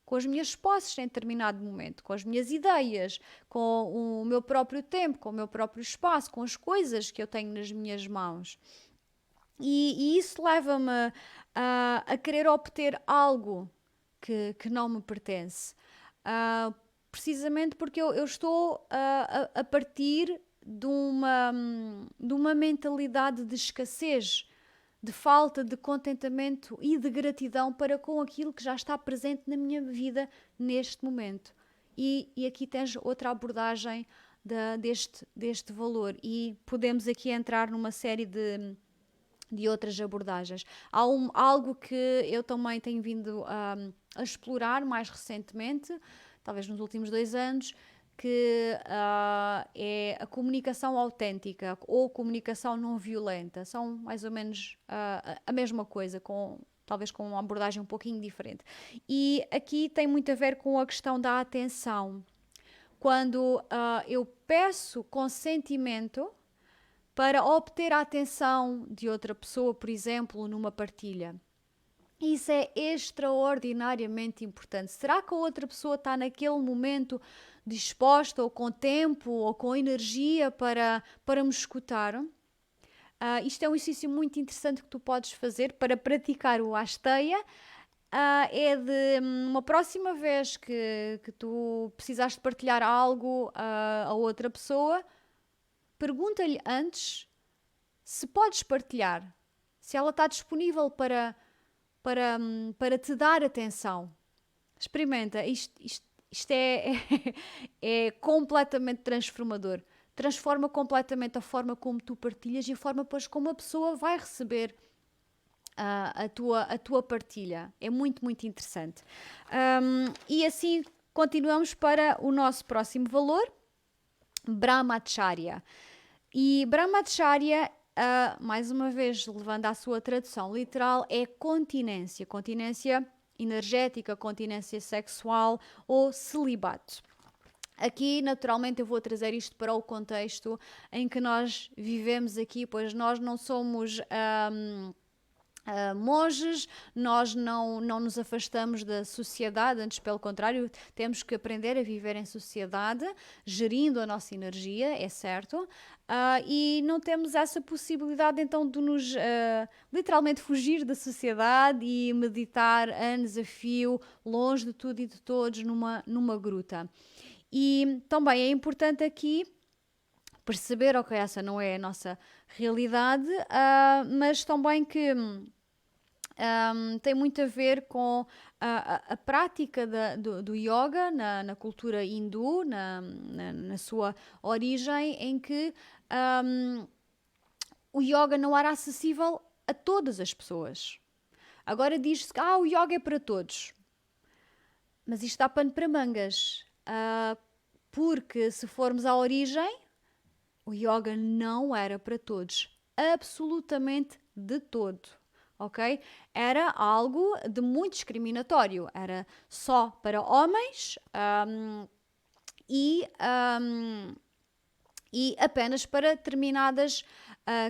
A: com as minhas posses em determinado momento, com as minhas ideias, com o meu próprio tempo, com o meu próprio espaço, com as coisas que eu tenho nas minhas mãos. E isso leva-me a querer obter algo que não me pertence. Ah, Precisamente porque eu estou a partir de uma mentalidade de escassez, de falta de contentamento e de gratidão para com aquilo que já está presente na minha vida neste momento. E aqui tens outra abordagem deste valor, e podemos aqui entrar numa série de outras abordagens. Há algo que eu também tenho vindo a explorar mais recentemente, talvez nos últimos 2 anos, que é a comunicação autêntica ou comunicação não violenta. São mais ou menos a mesma coisa, talvez com uma abordagem um pouquinho diferente. E aqui tem muito a ver com a questão da atenção. Quando eu peço consentimento para obter a atenção de outra pessoa, por exemplo, numa partilha. Isso é extraordinariamente importante. Será que a outra pessoa está naquele momento disposta, ou com tempo, ou com energia para me escutar? Isto é um exercício muito interessante que tu podes fazer para praticar o Asteia. É de uma próxima vez que tu precisares de partilhar algo a outra pessoa, pergunta-lhe antes se podes partilhar, se ela está disponível para te dar atenção. Experimenta, isto é completamente transformador. Transforma completamente a forma como tu partilhas e a forma depois como a pessoa vai receber a tua partilha. É muito, muito interessante. E assim continuamos para o nosso próximo valor, Brahmacharya. E Brahmacharya, mais uma vez, levando à sua tradução literal, é continência. Continência energética, continência sexual ou celibato. Aqui, naturalmente, eu vou trazer isto para o contexto em que nós vivemos aqui, pois nós não somos monges, nós não nos afastamos da sociedade, antes pelo contrário, temos que aprender a viver em sociedade, gerindo a nossa energia, é certo, e não temos essa possibilidade então de nos literalmente fugir da sociedade e meditar anos a fio, longe de tudo e de todos, numa gruta. E também é importante aqui perceber, ok, essa não é a nossa realidade, mas também que tem muito a ver com a prática do yoga na cultura hindu, na sua origem, em que o yoga não era acessível a todas as pessoas. Agora diz-se que o yoga é para todos. Mas isto dá pano para mangas. Porque se formos à origem, o yoga não era para todos. Absolutamente de todo. Ok? Era algo de muito discriminatório. Era só para homens e apenas para determinadas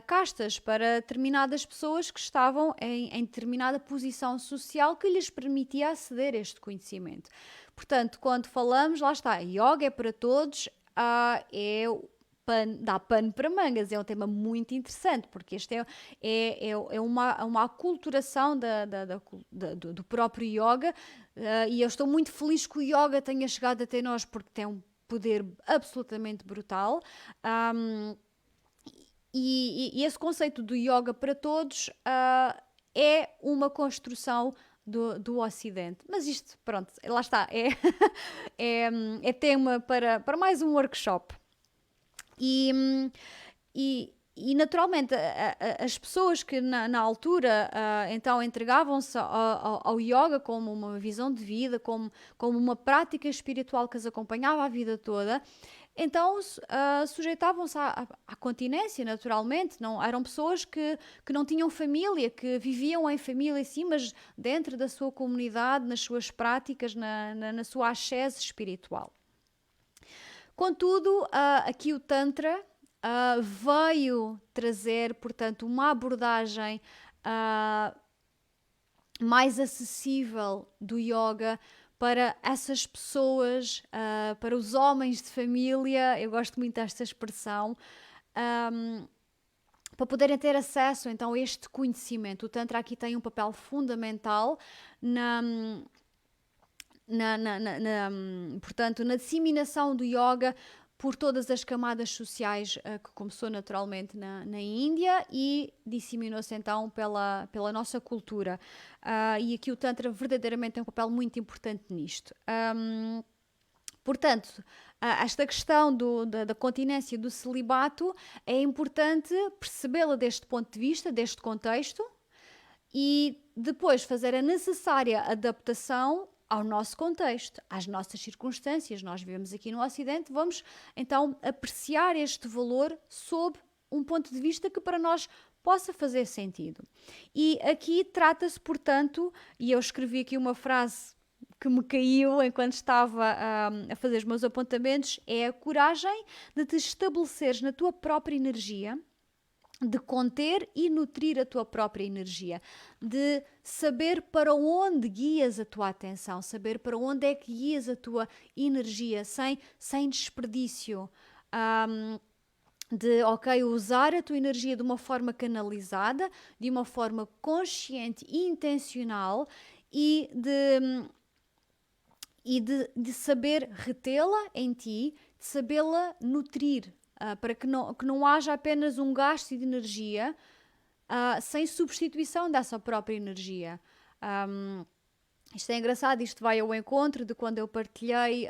A: castas, para determinadas pessoas que estavam em determinada posição social que lhes permitia aceder a este conhecimento. Portanto, quando falamos, lá está, yoga é para todos, dá pano para mangas, é um tema muito interessante, porque este é uma aculturação do próprio yoga, e eu estou muito feliz que o yoga tenha chegado até nós, porque tem um poder absolutamente brutal. E esse conceito do yoga para todos é uma construção do Ocidente. Mas isto, pronto, lá está, é tema para mais um workshop. E naturalmente, as pessoas que na altura então entregavam-se ao yoga como uma visão de vida, como uma prática espiritual que as acompanhava a vida toda, então sujeitavam-se à continência, naturalmente. Não, eram pessoas que não tinham família, que viviam em família, sim, mas dentro da sua comunidade, nas suas práticas, na sua ascese espiritual. Contudo, aqui o Tantra veio trazer, portanto, uma abordagem mais acessível do yoga para essas pessoas, para os homens de família, eu gosto muito desta expressão, ahm, para poderem ter acesso então a este conhecimento. O Tantra aqui tem um papel fundamental na, portanto, na disseminação do yoga por todas as camadas sociais, que começou naturalmente na Índia e disseminou-se então pela nossa cultura. E aqui o Tantra verdadeiramente tem um papel muito importante nisto. Portanto, esta questão da continência, do celibato, é importante percebê-la deste ponto de vista, deste contexto, e depois fazer a necessária adaptação ao nosso contexto, às nossas circunstâncias. Nós vivemos aqui no Ocidente, vamos então apreciar este valor sob um ponto de vista que para nós possa fazer sentido. E aqui trata-se, portanto, e eu escrevi aqui uma frase que me caiu enquanto estava a fazer os meus apontamentos, é a coragem de te estabeleceres na tua própria energia, de conter e nutrir a tua própria energia, de saber para onde guias a tua atenção, saber para onde é que guias a tua energia, sem desperdício. Usar a tua energia de uma forma canalizada, de uma forma consciente e intencional, e de saber retê-la em ti, de sabê-la nutrir, para que não haja apenas um gasto de energia, sem substituição dessa própria energia. Isto é engraçado, isto vai ao encontro de quando eu partilhei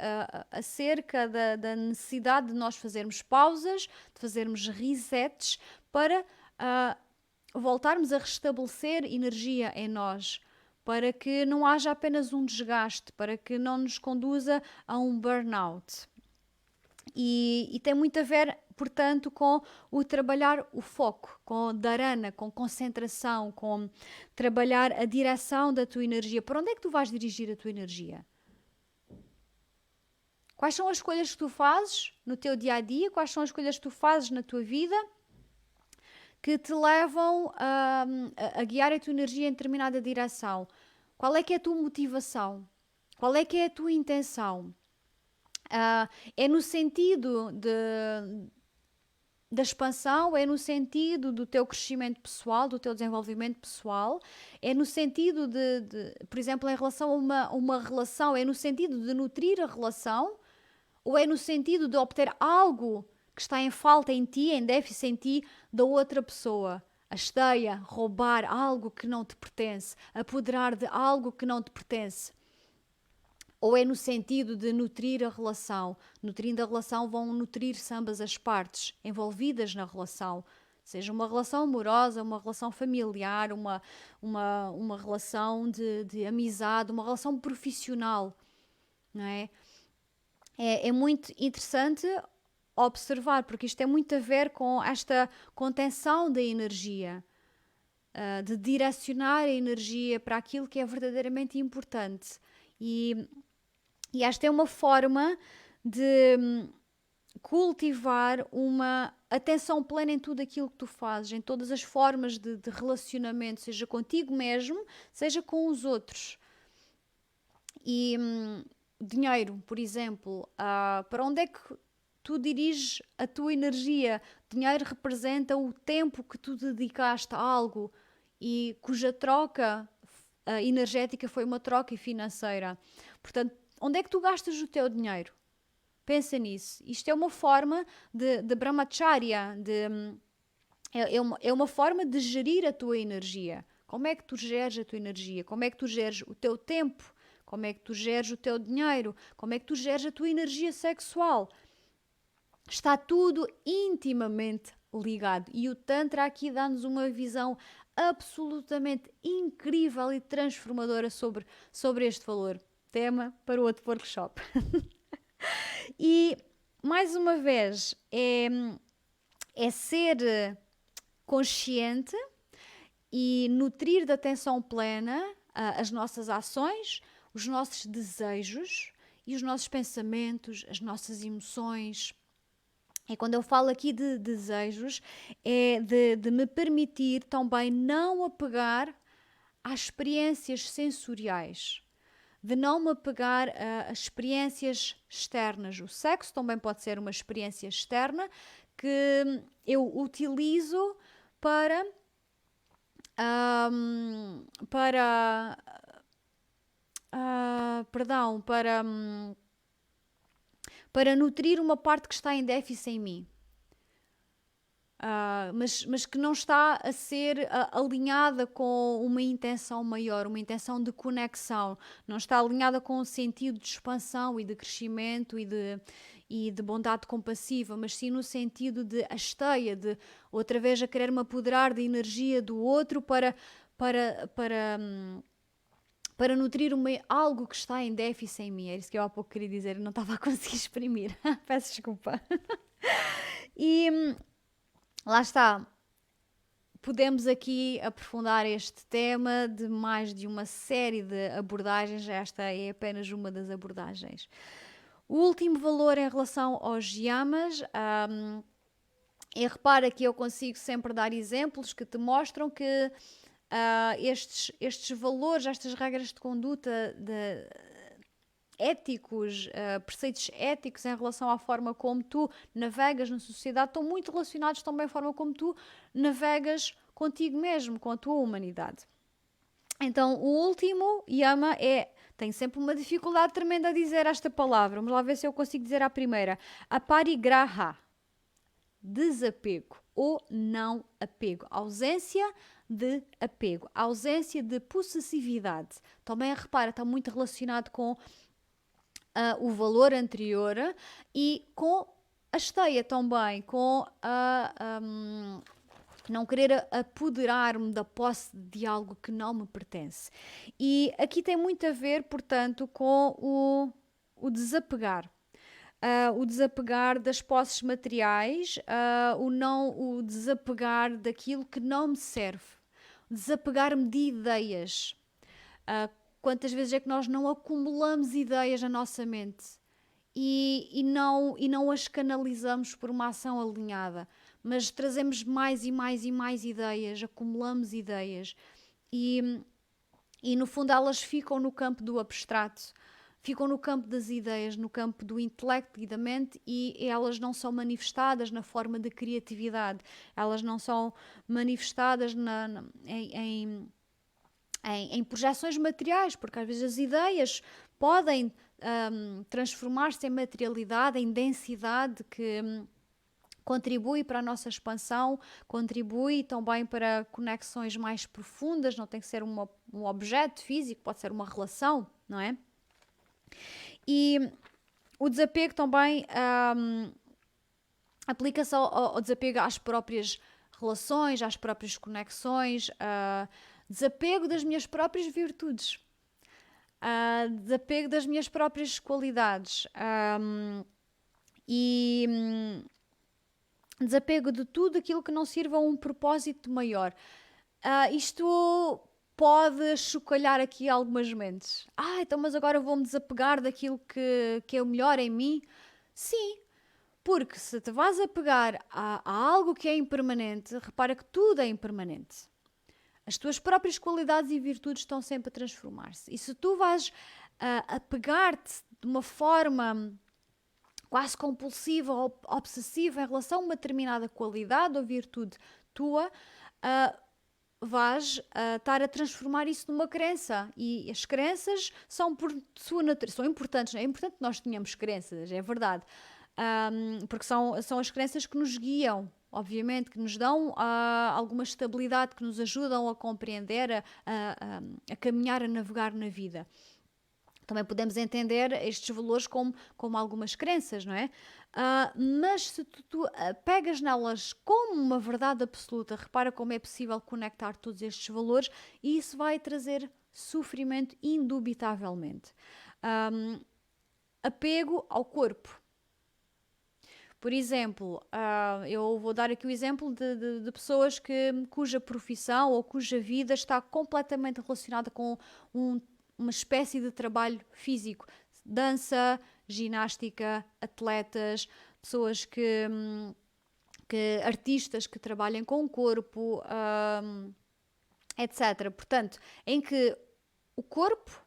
A: acerca da necessidade de nós fazermos pausas, de fazermos resets, para voltarmos a restabelecer energia em nós, para que não haja apenas um desgaste, para que não nos conduza a um burnout. E tem muito a ver, portanto, com o trabalhar o foco, com dharana, com concentração, com trabalhar a direção da tua energia. Para onde é que tu vais dirigir a tua energia? Quais são as escolhas que tu fazes no teu dia-a-dia? Quais são as escolhas que tu fazes na tua vida que te levam a guiar a tua energia em determinada direção? Qual é que é a tua motivação? Qual é que é a tua intenção? É no sentido da expansão, é no sentido do teu crescimento pessoal, do teu desenvolvimento pessoal, é no sentido por exemplo, em relação a uma relação, é no sentido de nutrir a relação, ou é no sentido de obter algo que está em falta em ti, em déficit em ti, da outra pessoa? A esteia, roubar algo que não te pertence, apoderar de algo que não te pertence. Ou é no sentido de nutrir a relação? Nutrindo a relação, vão nutrir-se ambas as partes envolvidas na relação. Seja uma relação amorosa, uma relação familiar, uma relação de amizade, uma relação profissional. Não é? É muito interessante observar, porque isto tem muito a ver com esta contenção da energia, de direcionar a energia para aquilo que é verdadeiramente importante. E esta é uma forma de cultivar uma atenção plena em tudo aquilo que tu fazes, em todas as formas de relacionamento, seja contigo mesmo, seja com os outros. E dinheiro, por exemplo, para onde é que tu diriges a tua energia? Dinheiro representa o tempo que tu dedicaste a algo e cuja troca energética foi uma troca financeira. Portanto, onde é que tu gastas o teu dinheiro? Pensa nisso. Isto é uma forma de brahmacharya, é uma forma de gerir a tua energia. Como é que tu geres a tua energia? Como é que tu geres o teu tempo? Como é que tu geres o teu dinheiro? Como é que tu geres a tua energia sexual? Está tudo intimamente ligado. E o Tantra aqui dá-nos uma visão absolutamente incrível e transformadora sobre este valor. Tema para o outro workshop. E, mais uma vez, é ser consciente e nutrir de atenção plena as nossas ações, os nossos desejos e os nossos pensamentos, as nossas emoções. E quando eu falo aqui de desejos, é de me permitir também não apegar às experiências sensoriais, de não me apegar a experiências externas. O sexo também pode ser uma experiência externa que eu utilizo para, para, perdão, para nutrir uma parte que está em déficit em mim. Mas que não está a ser alinhada com uma intenção maior, uma intenção de conexão, não está alinhada com um sentido de expansão e de crescimento e de bondade compassiva, mas sim no sentido de hasteia, de outra vez a querer me apoderar da energia do outro para nutrir algo que está em déficit em mim. É isso que eu há pouco queria dizer, não estava a conseguir exprimir. Peço desculpa. E lá está. Podemos aqui aprofundar este tema de mais de uma série de abordagens, esta é apenas uma das abordagens. O último valor em relação aos yamas, e repara que eu consigo sempre dar exemplos que te mostram que estes valores, estas regras de conduta éticos, preceitos éticos em relação à forma como tu navegas na sociedade, estão muito relacionados também à forma como tu navegas contigo mesmo, com a tua humanidade. Então, o último yama tenho sempre uma dificuldade tremenda a dizer esta palavra. Vamos lá ver se eu consigo dizer a primeira. Aparigraha. Desapego ou não apego. Ausência de apego. Ausência de possessividade. Também, repara, está muito relacionado com o valor anterior e com a esteia também, com não querer apoderar-me da posse de algo que não me pertence. E aqui tem muito a ver, portanto, com o desapegar. O desapegar das posses materiais, o desapegar daquilo que não me serve. Desapegar-me de ideias. Quantas vezes é que nós não acumulamos ideias na nossa mente e não as canalizamos por uma ação alinhada, mas trazemos mais e mais e mais ideias, acumulamos ideias e no fundo elas ficam no campo do abstrato, ficam no campo das ideias, no campo do intelecto e da mente e elas não são manifestadas na forma de criatividade, elas não são manifestadas em projeções materiais, porque às vezes as ideias podem transformar-se em materialidade, em densidade que contribui para a nossa expansão, contribui também para conexões mais profundas, não tem que ser um objeto físico, pode ser uma relação, não é? E o desapego também aplica-se ao desapego às próprias relações, às próprias conexões, desapego das minhas próprias virtudes, desapego das minhas próprias qualidades e desapego de tudo aquilo que não sirva a um propósito maior. Isto pode chocalhar aqui algumas mentes. Então mas agora vou-me desapegar daquilo que é o melhor em mim? Sim, porque se te vais apegar a algo que é impermanente, repara que tudo é impermanente. As tuas próprias qualidades e virtudes estão sempre a transformar-se. E se tu vais apegar-te de uma forma quase compulsiva ou obsessiva em relação a uma determinada qualidade ou virtude tua, vais estar a transformar isso numa crença. E as crenças são, por sua natureza, são importantes. É importante que nós tenhamos crenças, é verdade. Porque são as crenças que nos guiam, obviamente, que nos dão alguma estabilidade, que nos ajudam a compreender, a caminhar, a navegar na vida. Também podemos entender estes valores como algumas crenças, não é? Mas se tu pegas nelas como uma verdade absoluta, repara como é possível conectar todos estes valores e isso vai trazer sofrimento indubitavelmente. Apego ao corpo. Por exemplo, eu vou dar aqui o exemplo de pessoas cuja profissão ou cuja vida está completamente relacionada com uma espécie de trabalho físico. Dança, ginástica, atletas, pessoas artistas que trabalhem com o corpo, etc. Portanto, em que o corpo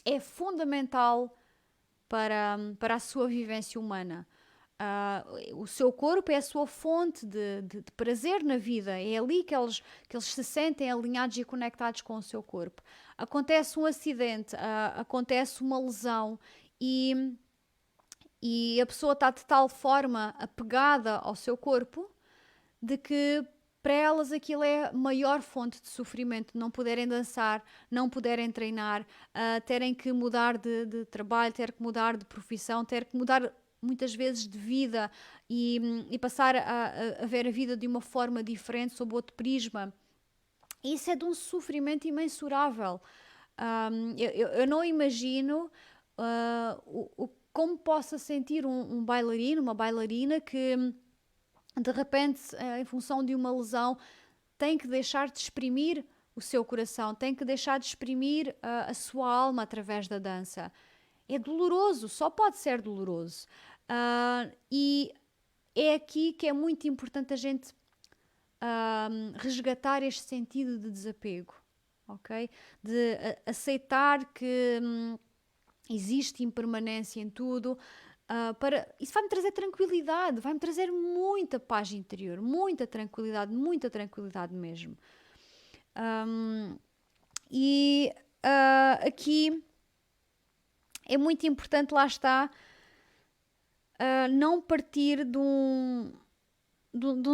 A: é fundamental para a sua vivência humana. O seu corpo é a sua fonte de prazer na vida, é ali que eles se sentem alinhados e conectados com o seu corpo. Acontece um acidente, acontece uma lesão e, e a pessoa está de tal forma apegada ao seu corpo de que para elas aquilo é a maior fonte de sofrimento, não poderem dançar, não poderem treinar, terem que mudar de trabalho, ter que mudar de profissão, ter que mudar muitas vezes de vida e passar a ver a vida de uma forma diferente, sob outro prisma. Isso é de um sofrimento imensurável. Eu não imagino como possa sentir um bailarino, uma bailarina que de repente, em função de uma lesão, tem que deixar de exprimir o seu coração, tem que deixar de exprimir a sua alma através da dança. É doloroso, só pode ser doloroso. E é aqui que é muito importante a gente resgatar este sentido de desapego, ok? De aceitar que existe impermanência em tudo. Isso vai-me trazer tranquilidade, vai-me trazer muita paz interior, muita tranquilidade mesmo. Aqui é muito importante, lá está, não partir de um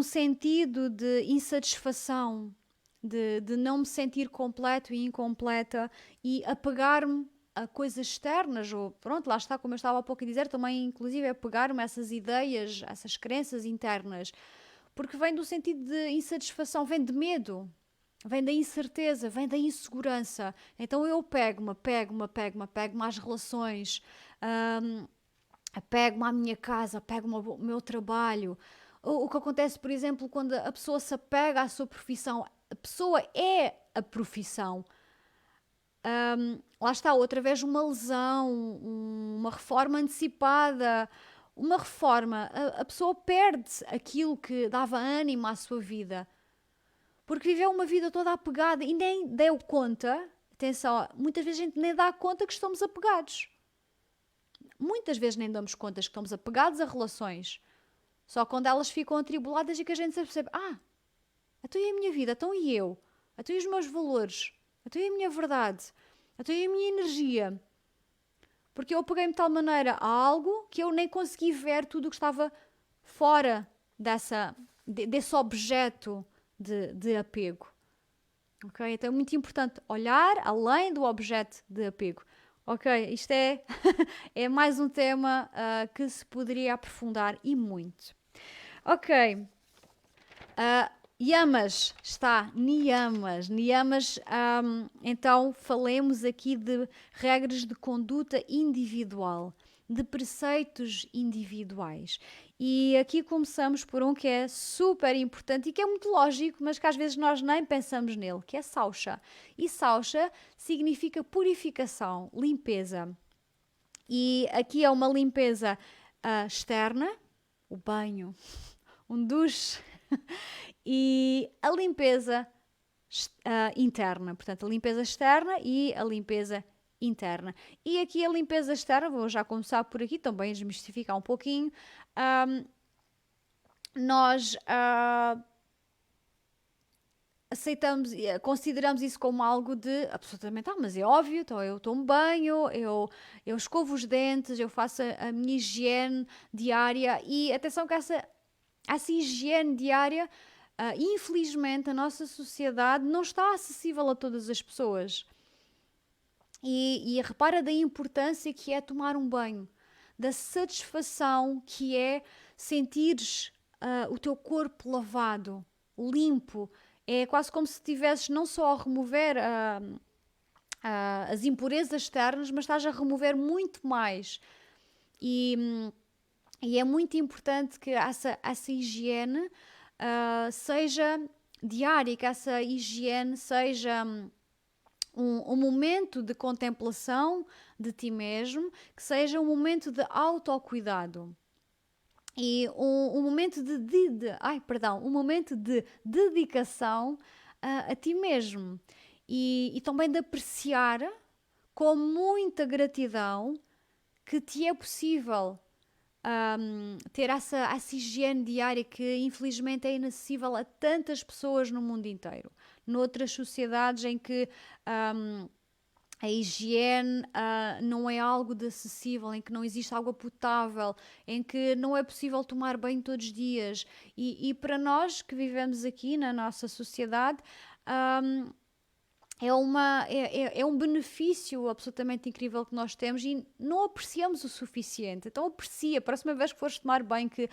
A: sentido de insatisfação, de não me sentir completo e incompleta e apegar-me a coisas externas, ou pronto, lá está, como eu estava há pouco a dizer, também inclusive é pegar-me a essas ideias, a essas crenças internas, porque vem do sentido de insatisfação, vem de medo, vem da incerteza, vem da insegurança. Então eu apego-me às relações, apego-me à minha casa, apego-me ao meu trabalho. O que acontece, por exemplo, quando a pessoa se apega à sua profissão, a pessoa é a profissão. Lá está, outra vez uma lesão, uma reforma antecipada, uma reforma, a pessoa perde aquilo que dava ânimo à sua vida, porque viveu uma vida toda apegada e nem deu conta, atenção, muitas vezes a gente nem dá conta que estamos apegados. Muitas vezes nem damos conta que estamos apegados a relações, só quando elas ficam atribuladas e que a gente se percebe, então e a minha vida, então e eu, então e os meus valores, então e a minha verdade, então e a minha energia, porque eu apeguei-me de tal maneira a algo que eu nem consegui ver tudo o que estava fora desse objeto de apego. Ok? Então é muito importante olhar além do objeto de apego. Ok, isto é, é mais um tema que se poderia aprofundar e muito. Ok. Yamas, está, niyamas. Niyamas, então falemos aqui de regras de conduta individual, de preceitos individuais. E aqui começamos por um que é super importante e que é muito lógico, mas que às vezes nós nem pensamos nele, que é Sausha. E Sausha significa purificação, limpeza. E aqui é uma limpeza externa, o banho, um duche, e a limpeza interna. Portanto, a limpeza externa e a limpeza interna. E aqui a limpeza externa, vou já começar por aqui também desmistificar um pouquinho. Nós aceitamos, consideramos isso como algo de absolutamente, mas é óbvio, então eu tomo banho, eu escovo os dentes, eu faço a minha higiene diária e atenção que essa higiene diária, infelizmente, a nossa sociedade não está acessível a todas as pessoas. E repara da importância que é tomar um banho, da satisfação que é sentires o teu corpo lavado, limpo. É quase como se estivesses não só a remover as impurezas externas, mas estás a remover muito mais. E é muito importante que essa higiene seja diária, que essa higiene seja um momento de contemplação de ti mesmo, que seja um momento de autocuidado. E um momento um momento de dedicação a ti mesmo. E também de apreciar com muita gratidão que te é possível ter essa higiene diária que infelizmente é inacessível a tantas pessoas no mundo inteiro. Noutras sociedades em que a higiene não é algo de acessível, em que não existe água potável, em que não é possível tomar banho todos os dias. E para nós que vivemos aqui na nossa sociedade, é um benefício absolutamente incrível que nós temos e não apreciamos o suficiente. Então aprecia, a próxima vez que fores tomar banho, que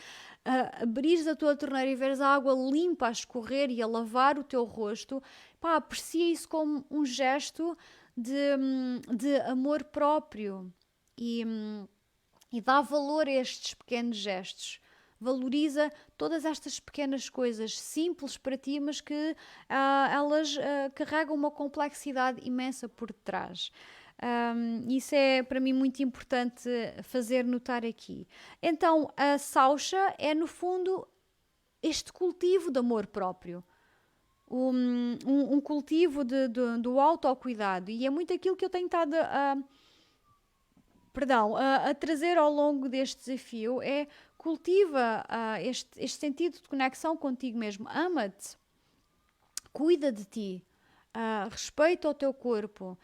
A: abrires a tua torneira e veres a água limpa a escorrer e a lavar o teu rosto, pá, aprecia isso como um gesto de amor próprio e dá valor a estes pequenos gestos. Valoriza todas estas pequenas coisas simples para ti, mas que elas carregam uma complexidade imensa por detrás. Isso é para mim muito importante fazer notar aqui. Então, a Sausha é no fundo este cultivo de amor próprio. Um cultivo do autocuidado, e é muito aquilo que eu tenho estado a trazer ao longo deste desafio. É cultiva este sentido de conexão contigo mesmo, ama-te, cuida de ti, respeita o teu corpo,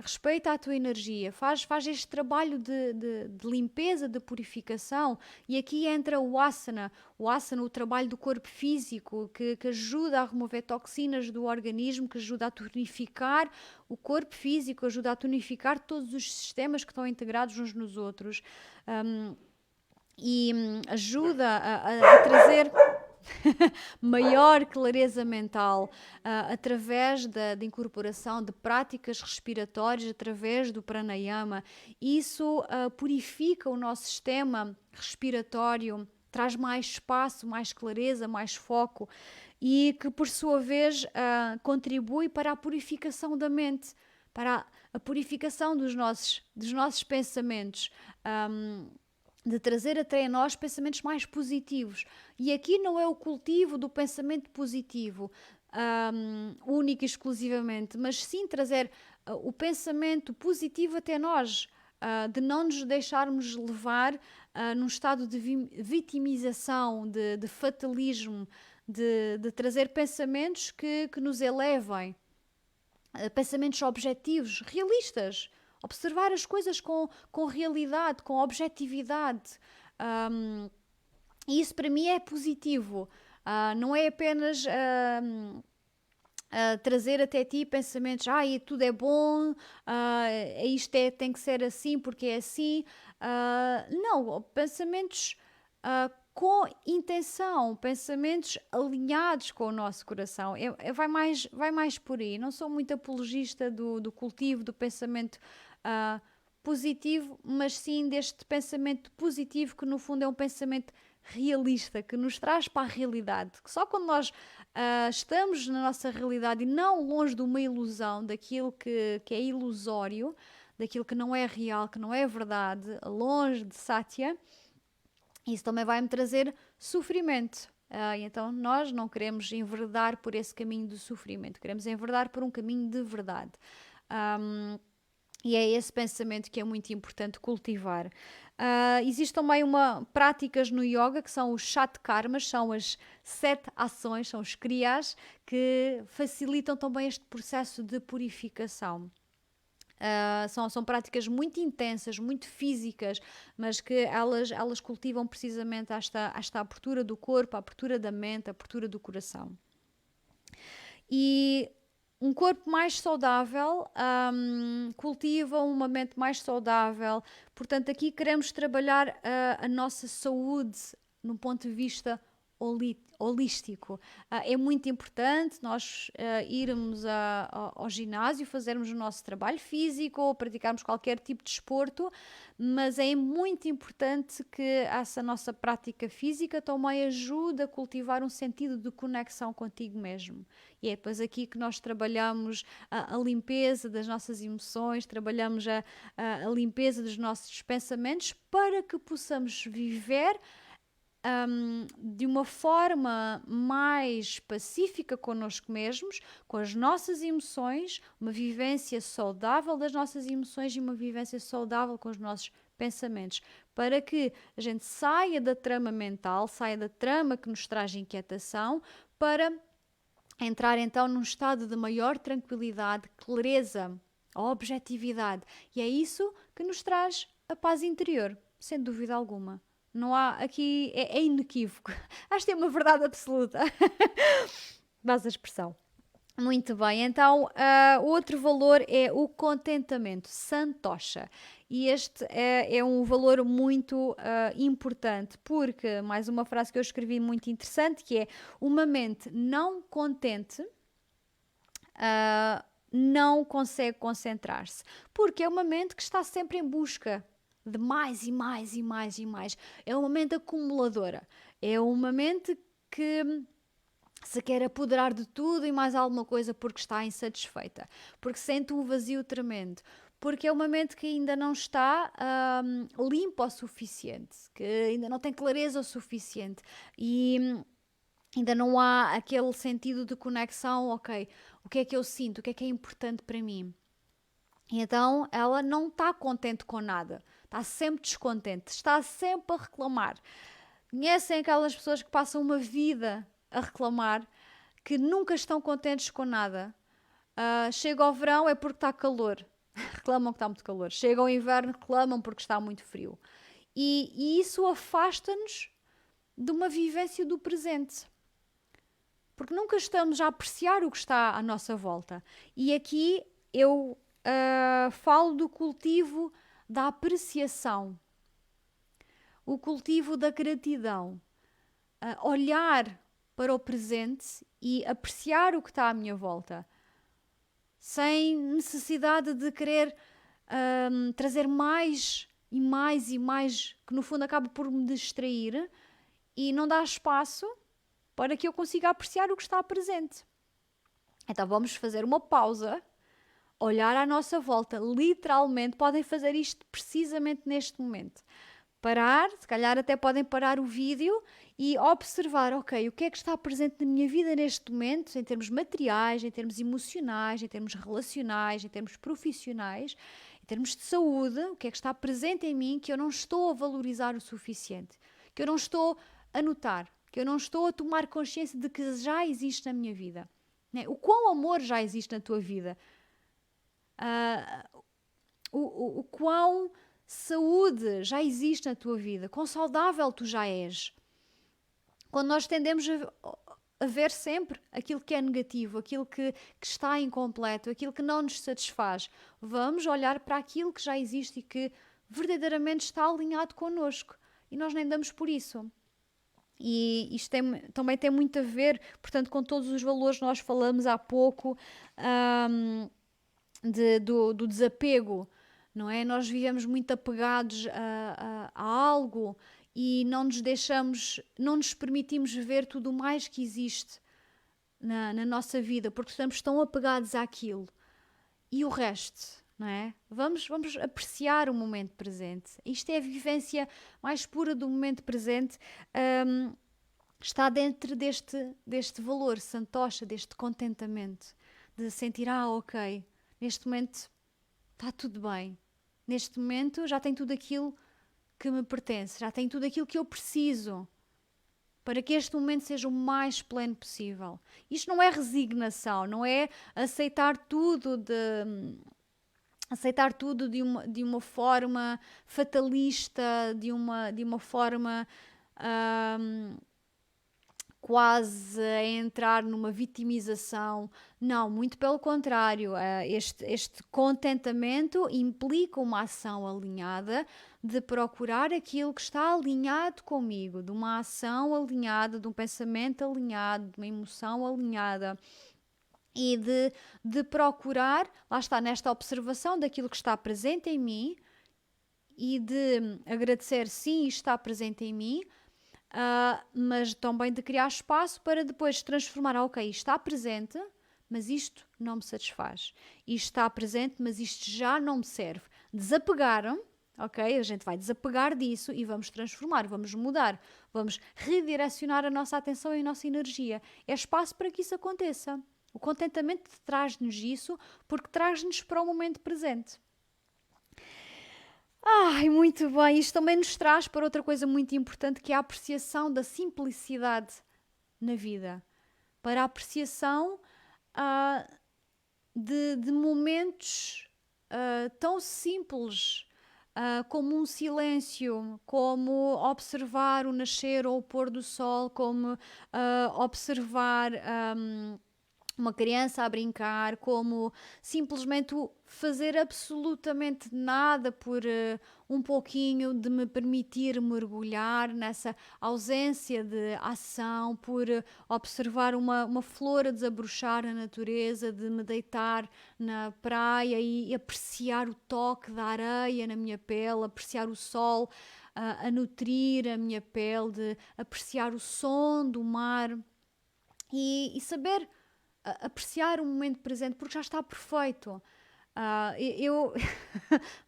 A: respeita a tua energia, faz este trabalho de limpeza, de purificação. E aqui entra o asana, o trabalho do corpo físico, que ajuda a remover toxinas do organismo, que ajuda a tonificar o corpo físico, ajuda a tonificar todos os sistemas que estão integrados uns nos outros, e ajuda a trazer maior clareza mental através da incorporação de práticas respiratórias, através do pranayama. Isso purifica o nosso sistema respiratório, traz mais espaço, mais clareza, mais foco, e que por sua vez contribui para a purificação da mente, para a purificação dos nossos pensamentos, de trazer até a nós pensamentos mais positivos. E aqui não é o cultivo do pensamento positivo único e exclusivamente, mas sim trazer o pensamento positivo até nós, de não nos deixarmos levar num estado de vitimização, de fatalismo, de trazer pensamentos que nos elevem, pensamentos objetivos, realistas. Observar as coisas com realidade, com objetividade. E isso para mim é positivo. Não é apenas trazer até ti pensamentos, tudo é bom, isto tem que ser assim porque é assim. Não, pensamentos com intenção, pensamentos alinhados com o nosso coração. Vai mais por aí. Não sou muito apologista do cultivo do pensamento positivo, mas sim deste pensamento positivo, que no fundo é um pensamento realista, que nos traz para a realidade. Que só quando nós estamos na nossa realidade e não longe de uma ilusão, daquilo que é ilusório, daquilo que não é real, que não é verdade, longe de Satya, isso também vai-me trazer sofrimento. Então nós não queremos enverdar por esse caminho do sofrimento, queremos enverdar por um caminho de verdade. E é esse pensamento que é muito importante cultivar. Existem também práticas no yoga que são os Shatkarmas, são as 7 ações, são os kriyas, que facilitam também este processo de purificação. São práticas muito intensas, muito físicas, mas que elas cultivam precisamente esta abertura do corpo, a abertura da mente, a abertura do coração. E um corpo mais saudável cultiva uma mente mais saudável. Portanto, aqui queremos trabalhar a nossa saúde no ponto de vista holístico. É muito importante nós irmos ao ginásio, fazermos o nosso trabalho físico ou praticarmos qualquer tipo de desporto, mas é muito importante que essa nossa prática física também ajude a cultivar um sentido de conexão contigo mesmo. E é depois aqui que nós trabalhamos a limpeza das nossas emoções, trabalhamos a limpeza dos nossos pensamentos, para que possamos viver de uma forma mais pacífica connosco mesmos, com as nossas emoções, uma vivência saudável das nossas emoções e uma vivência saudável com os nossos pensamentos, para que a gente saia da trama mental, saia da trama que nos traz inquietação, para entrar então num estado de maior tranquilidade, clareza, objetividade. E é isso que nos traz a paz interior, sem dúvida alguma. Não há aqui, é inequívoco. Acho que é uma verdade absoluta. Mas a expressão. Muito bem, então outro valor é o contentamento, santosha. E este é um valor muito importante, porque, mais uma frase que eu escrevi muito interessante, que é: uma mente não contente não consegue concentrar-se, porque é uma mente que está sempre em busca de mais e mais e mais e mais. É uma mente acumuladora, é uma mente que se quer apoderar de tudo e mais alguma coisa porque está insatisfeita, porque sente um vazio tremendo, porque é uma mente que ainda não está limpa o suficiente, que ainda não tem clareza o suficiente e ainda não há aquele sentido de conexão, ok, o que é que eu sinto, o que é importante para mim. E então ela não está contente com nada, está sempre descontente, está sempre a reclamar. Conhecem aquelas pessoas que passam uma vida a reclamar, que nunca estão contentes com nada. Chega ao verão é porque está calor, reclamam que está muito calor. Chega ao inverno, reclamam porque está muito frio. E isso afasta-nos de uma vivência do presente. Porque nunca estamos a apreciar o que está à nossa volta. E aqui eu falo do cultivo da apreciação, o cultivo da gratidão, olhar para o presente e apreciar o que está à minha volta, sem necessidade de querer trazer mais e mais e mais, que no fundo acaba por me distrair e não dá espaço para que eu consiga apreciar o que está presente. Então vamos fazer uma pausa, olhar à nossa volta, literalmente, podem fazer isto precisamente neste momento. Parar, se calhar até podem parar o vídeo e observar, ok, o que é que está presente na minha vida neste momento, em termos materiais, em termos emocionais, em termos relacionais, em termos profissionais, em termos de saúde, o que é que está presente em mim que eu não estou a valorizar o suficiente, que eu não estou a notar, que eu não estou a tomar consciência de que já existe na minha vida. Né? O quão amor já existe na tua vida? O quão saúde já existe na tua vida, quão saudável tu já és. Quando nós tendemos a ver sempre aquilo que é negativo, aquilo que está incompleto, aquilo que não nos satisfaz, vamos olhar para aquilo que já existe e que verdadeiramente está alinhado connosco. E nós nem damos por isso. E isto também tem muito a ver, portanto, com todos os valores que nós falamos há pouco, do desapego, não é? Nós vivemos muito apegados a algo e não nos permitimos ver tudo o mais que existe na nossa vida, porque estamos tão apegados àquilo. E o resto, não é? Vamos apreciar o momento presente. Isto é a vivência mais pura do momento presente. Está dentro deste valor, santosha, deste contentamento, de sentir, ok, neste momento está tudo bem. Neste momento já tenho tudo aquilo que me pertence, já tenho tudo aquilo que eu preciso para que este momento seja o mais pleno possível. Isto não é resignação, não é aceitar tudo de uma forma fatalista, de uma forma quase a entrar numa vitimização. Não, muito pelo contrário. Este contentamento implica uma ação alinhada de procurar aquilo que está alinhado comigo, de uma ação alinhada, de um pensamento alinhado, de uma emoção alinhada. E de procurar, lá está, nesta observação daquilo que está presente em mim e de agradecer, sim, isto está presente em mim, mas também de criar espaço para depois transformar, ok, isto está presente, mas isto não me satisfaz. Isto está presente, mas isto já não me serve. Desapegar ok? A gente vai desapegar disso e vamos transformar, vamos mudar, vamos redirecionar a nossa atenção e a nossa energia. É espaço para que isso aconteça. O contentamento traz-nos isso porque traz-nos para o momento presente. Ai, muito bem. Isto também nos traz para outra coisa muito importante, que é a apreciação da simplicidade na vida. Para a apreciação de momentos tão simples como um silêncio, como observar o nascer ou o pôr do sol, como observar uma criança a brincar, como simplesmente fazer absolutamente nada por um pouquinho de me permitir mergulhar nessa ausência de ação, por observar uma flor a desabrochar na natureza, de me deitar na praia e apreciar o toque da areia na minha pele, apreciar o sol a nutrir a minha pele, de apreciar o som do mar e saber apreciar o momento presente porque já está perfeito. Eu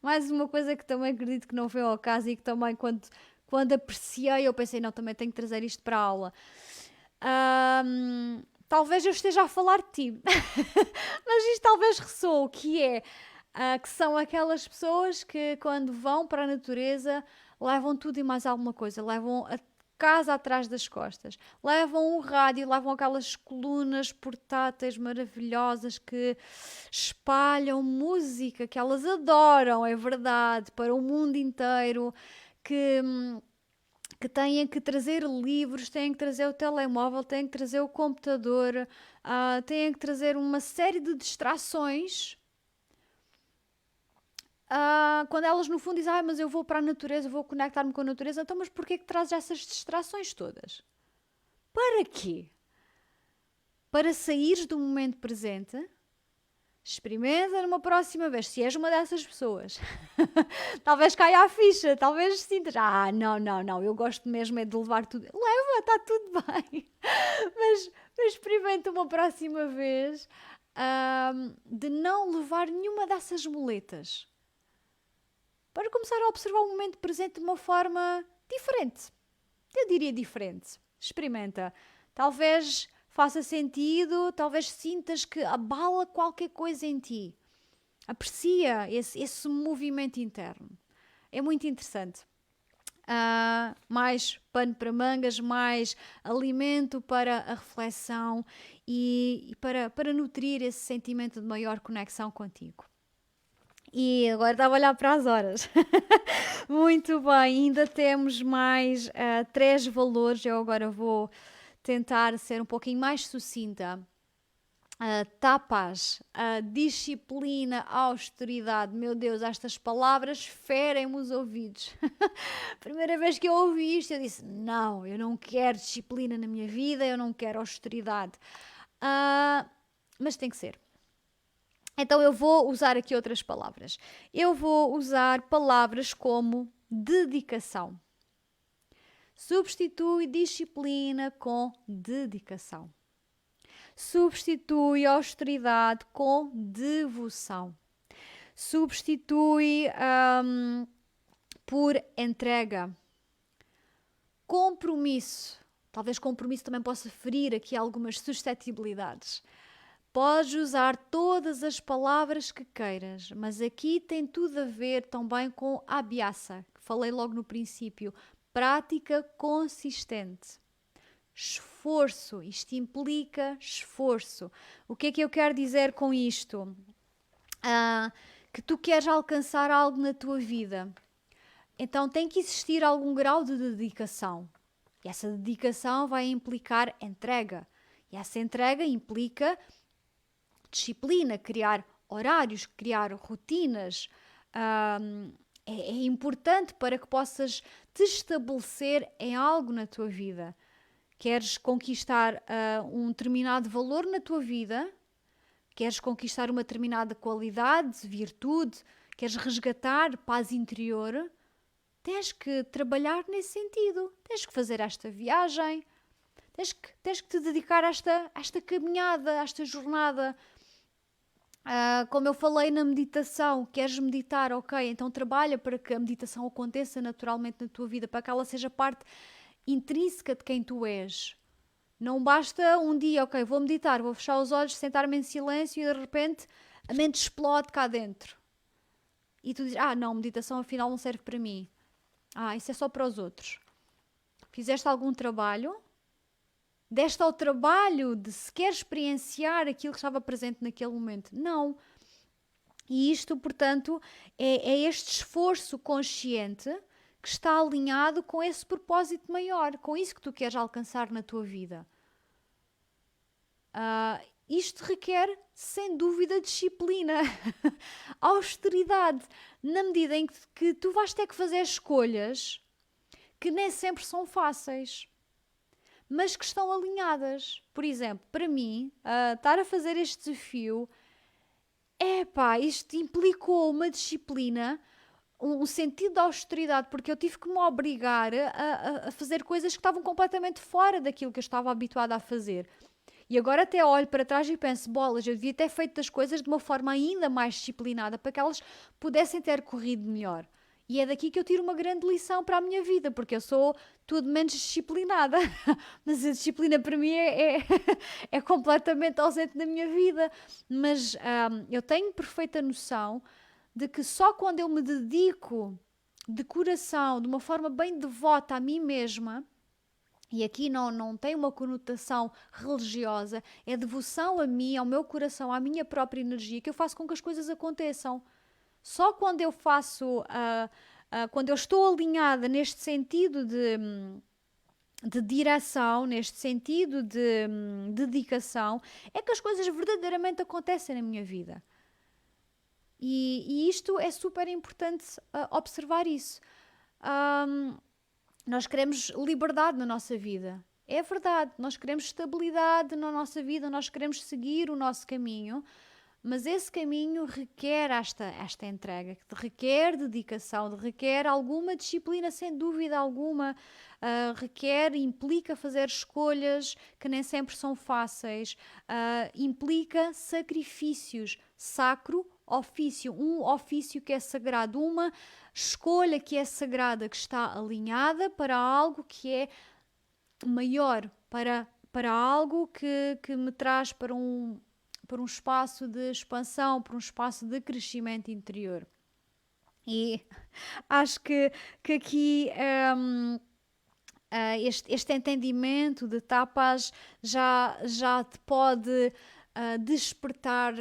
A: mais uma coisa que também acredito que não foi ao caso e que também quando apreciei eu pensei, não, também tenho que trazer isto para a aula. Talvez eu esteja a falar de ti, mas isto talvez ressoe, que são aquelas pessoas que quando vão para a natureza levam tudo e mais alguma coisa, levam a casa atrás das costas, levam o rádio, levam aquelas colunas portáteis maravilhosas que espalham música que elas adoram, é verdade, para o mundo inteiro, que têm que trazer livros, têm que trazer o telemóvel, têm que trazer o computador, têm que trazer uma série de distrações. Quando elas no fundo dizem, mas eu vou para a natureza, vou conectar-me com a natureza, então mas porquê que trazes essas distrações todas? Para quê? Para saíres do momento presente? Experimenta numa próxima vez, se és uma dessas pessoas. Talvez caia a ficha, talvez sintas, não, eu gosto mesmo é de levar tudo. Leva, está tudo bem. Mas experimenta uma próxima vez de não levar nenhuma dessas muletas. Para começar a observar o momento presente de uma forma diferente. Eu diria diferente. Experimenta. Talvez faça sentido, talvez sintas que abala qualquer coisa em ti. Aprecia esse movimento interno. É muito interessante. Mais pano para mangas, mais alimento para a reflexão e para nutrir esse sentimento de maior conexão contigo. E agora estava a olhar para as horas. Muito bem, ainda temos mais 3 valores. Eu agora vou tentar ser um pouquinho mais sucinta. Tapas, disciplina, austeridade. Meu Deus, estas palavras ferem-me os ouvidos. Primeira vez que eu ouvi isto, eu disse: não, eu não quero disciplina na minha vida, eu não quero austeridade. Mas tem que ser. Então eu vou usar aqui outras palavras. Eu vou usar palavras como dedicação. Substitui disciplina com dedicação. Substitui austeridade com devoção. Substitui por entrega. Compromisso. Talvez compromisso também possa ferir aqui algumas suscetibilidades. Podes usar todas as palavras que queiras, mas aqui tem tudo a ver também com abhyasa, que falei logo no princípio. Prática consistente. Esforço. Isto implica esforço. O que é que eu quero dizer com isto? Que tu queres alcançar algo na tua vida. Então tem que existir algum grau de dedicação. E essa dedicação vai implicar entrega. E essa entrega implica disciplina, criar horários, criar rotinas. É importante para que possas te estabelecer em algo na tua vida. Queres conquistar um determinado valor na tua vida? Queres conquistar uma determinada qualidade, virtude? Queres resgatar paz interior? Tens que trabalhar nesse sentido. Tens que fazer esta viagem. Tens que te dedicar a esta caminhada, a esta jornada. Como eu falei na meditação, queres meditar, ok, então trabalha para que a meditação aconteça naturalmente na tua vida, para que ela seja parte intrínseca de quem tu és. Não basta um dia, ok, vou meditar, vou fechar os olhos, sentar-me em silêncio e de repente a mente explode cá dentro. E tu dizes, não, meditação afinal não serve para mim. Isso é só para os outros. Fizeste algum trabalho? Deste ao trabalho de sequer experienciar aquilo que estava presente naquele momento? Não. E isto, portanto, é este esforço consciente que está alinhado com esse propósito maior, com isso que tu queres alcançar na tua vida. Isto requer, sem dúvida, disciplina, austeridade, na medida em que tu vais ter que fazer escolhas que nem sempre são fáceis, mas que estão alinhadas. Por exemplo, para mim, estar a fazer este desafio, isto implicou uma disciplina, um sentido de austeridade, porque eu tive que me obrigar a fazer coisas que estavam completamente fora daquilo que eu estava habituada a fazer. E agora até olho para trás e penso, bolas, eu devia ter feito as coisas de uma forma ainda mais disciplinada para que elas pudessem ter corrido melhor. E é daqui que eu tiro uma grande lição para a minha vida, porque eu sou tudo menos disciplinada. Mas a disciplina para mim é completamente ausente da minha vida. Mas eu tenho perfeita noção de que só quando eu me dedico de coração, de uma forma bem devota a mim mesma, e aqui não tem uma conotação religiosa, é devoção a mim, ao meu coração, à minha própria energia, que eu faço com que as coisas aconteçam. Só quando eu faço, quando eu estou alinhada neste sentido de direção, neste sentido de dedicação, é que as coisas verdadeiramente acontecem na minha vida. E isto é super importante observar isso. Nós queremos liberdade na nossa vida. É verdade, nós queremos estabilidade na nossa vida, nós queremos seguir o nosso caminho, mas esse caminho requer esta entrega, requer dedicação, requer alguma disciplina, sem dúvida alguma, implica fazer escolhas que nem sempre são fáceis, implica sacrifícios, sacro ofício, um ofício que é sagrado, uma escolha que é sagrada, que está alinhada para algo que é maior, para algo que me traz para um espaço de expansão, para um espaço de crescimento interior. E acho que aqui este entendimento de tapas já te pode despertar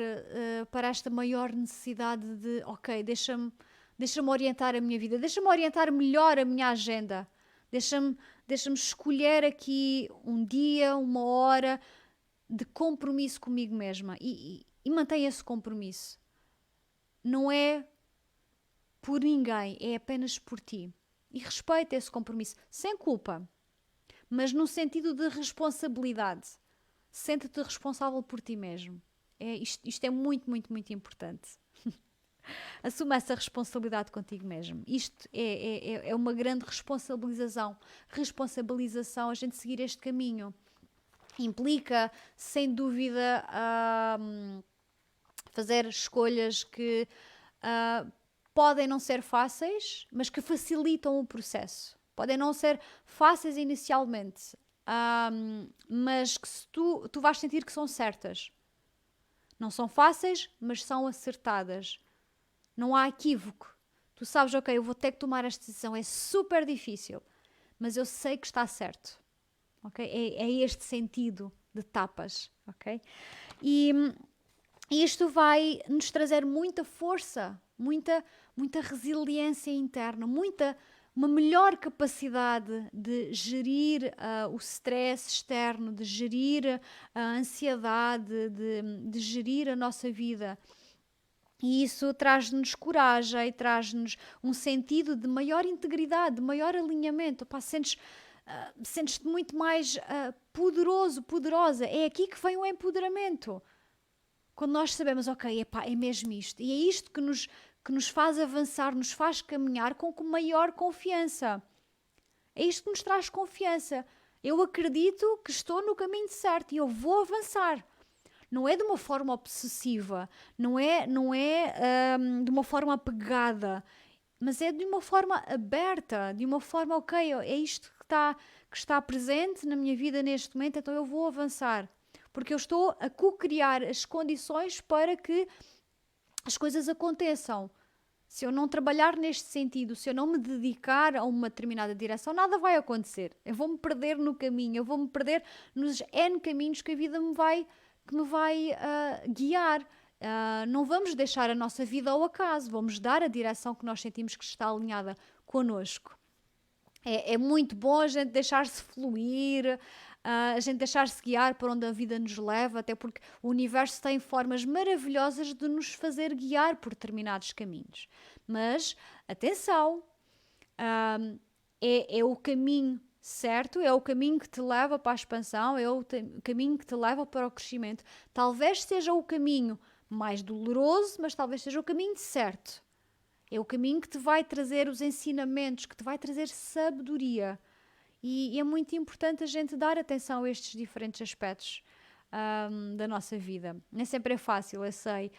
A: para esta maior necessidade de, ok, deixa-me orientar a minha vida, deixa-me orientar melhor a minha agenda, deixa-me escolher aqui um dia, uma hora de compromisso comigo mesma e mantenha esse compromisso. Não é por ninguém, é apenas por ti. E respeita esse compromisso, sem culpa, mas no sentido de responsabilidade. Sente-te responsável por ti mesmo. Isto é muito, muito, muito importante. Assuma essa responsabilidade contigo mesmo. Isto é uma grande responsabilização. A gente seguir este caminho. Implica, sem dúvida, fazer escolhas que podem não ser fáceis, mas que facilitam o processo. Podem não ser fáceis inicialmente, mas que tu vais sentir que são certas. Não são fáceis, mas são acertadas. Não há equívoco. Tu sabes, ok, eu vou ter que tomar esta decisão, é super difícil, mas eu sei que está certo. Okay? É este sentido de tapas. Okay? E isto vai nos trazer muita força, muita resiliência interna, uma melhor capacidade de gerir o stress externo, de gerir a ansiedade, de gerir a nossa vida. E isso traz-nos coragem, traz-nos um sentido de maior integridade, de maior alinhamento. Sentes-te muito mais poderoso, poderosa. É aqui que vem o empoderamento. Quando nós sabemos, ok, é mesmo isto. E é isto que nos faz avançar, nos faz caminhar com maior confiança. É isto que nos traz confiança. Eu acredito que estou no caminho certo e eu vou avançar. não é de uma forma obsessiva, não é de uma forma apegada, mas é de uma forma aberta, de uma forma, ok, é isto que está presente na minha vida neste momento, então eu vou avançar. Porque eu estou a co-criar as condições para que as coisas aconteçam. Se eu não trabalhar neste sentido, se eu não me dedicar a uma determinada direção, nada vai acontecer. Eu vou-me perder no caminho, eu vou-me perder nos N caminhos que a vida me vai guiar. Não vamos deixar a nossa vida ao acaso, vamos dar a direção que nós sentimos que está alinhada connosco. É muito bom a gente deixar-se fluir, a gente deixar-se guiar para onde a vida nos leva, até porque o universo tem formas maravilhosas de nos fazer guiar por determinados caminhos. Mas, atenção, é o caminho certo, é o caminho que te leva para a expansão, é o caminho que te leva para o crescimento. Talvez seja o caminho mais doloroso, mas talvez seja o caminho certo. É o caminho que te vai trazer os ensinamentos, que te vai trazer sabedoria. E é muito importante a gente dar atenção a estes diferentes aspectos da nossa vida. Nem sempre é fácil, eu sei.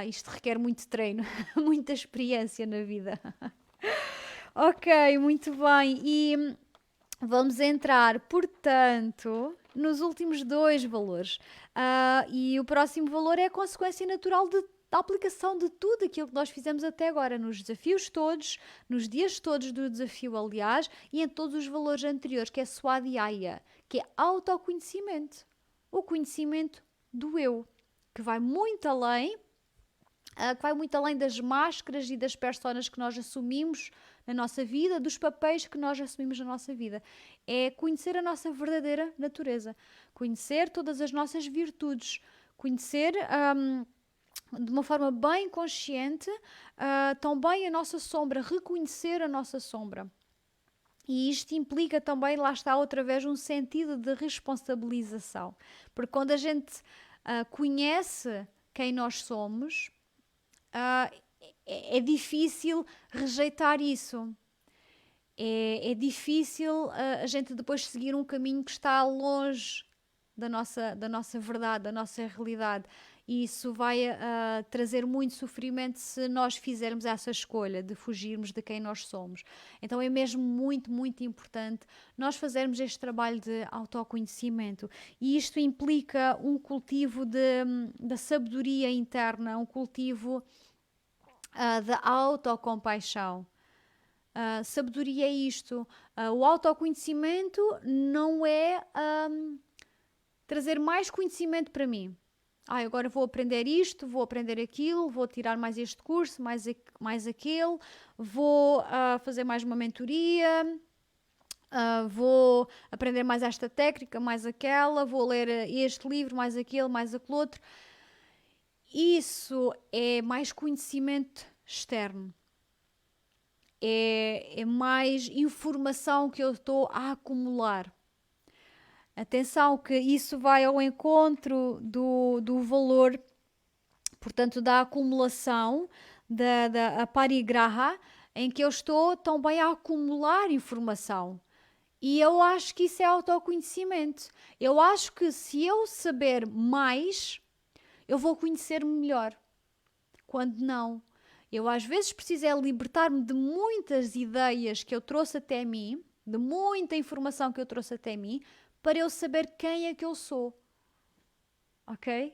A: Isto requer muito treino, muita experiência na vida. Ok, muito bem. E vamos entrar, portanto, nos últimos dois valores. E o próximo valor é a consequência natural da aplicação de tudo aquilo que nós fizemos até agora, nos desafios todos, nos dias todos do desafio, aliás, e em todos os valores anteriores, que é Swadhyaya, que é autoconhecimento. O conhecimento do eu, que vai muito além das máscaras e das personas que nós assumimos na nossa vida, dos papéis que nós assumimos na nossa vida. É conhecer a nossa verdadeira natureza, conhecer todas as nossas virtudes, conhecer de uma forma bem consciente também a nossa sombra, reconhecer a nossa sombra. E isto implica também, lá está outra vez, um sentido de responsabilização. Porque quando a gente conhece quem nós somos, é difícil rejeitar isso. É difícil a gente depois seguir um caminho que está longe da nossa verdade, da nossa realidade. E isso vai trazer muito sofrimento se nós fizermos essa escolha de fugirmos de quem nós somos. Então é mesmo muito, muito importante nós fazermos este trabalho de autoconhecimento. E isto implica um cultivo da sabedoria interna, um cultivo da autocompaixão. Sabedoria é isto. O autoconhecimento não é trazer mais conhecimento para mim. Agora vou aprender isto, vou aprender aquilo, vou tirar mais este curso, mais aquele, vou fazer mais uma mentoria, vou aprender mais esta técnica, mais aquela, vou ler este livro, mais aquele outro. Isso é mais conhecimento externo. É mais informação que eu estou a acumular. Atenção que isso vai ao encontro do valor, portanto, da acumulação, da parigraha, em que eu estou também a acumular informação. E eu acho que isso é autoconhecimento. Eu acho que se eu saber mais, eu vou conhecer-me melhor. Quando não. Eu às vezes preciso libertar-me de muitas ideias que eu trouxe até mim, de muita informação que eu trouxe até mim, para eu saber quem é que eu sou. Ok?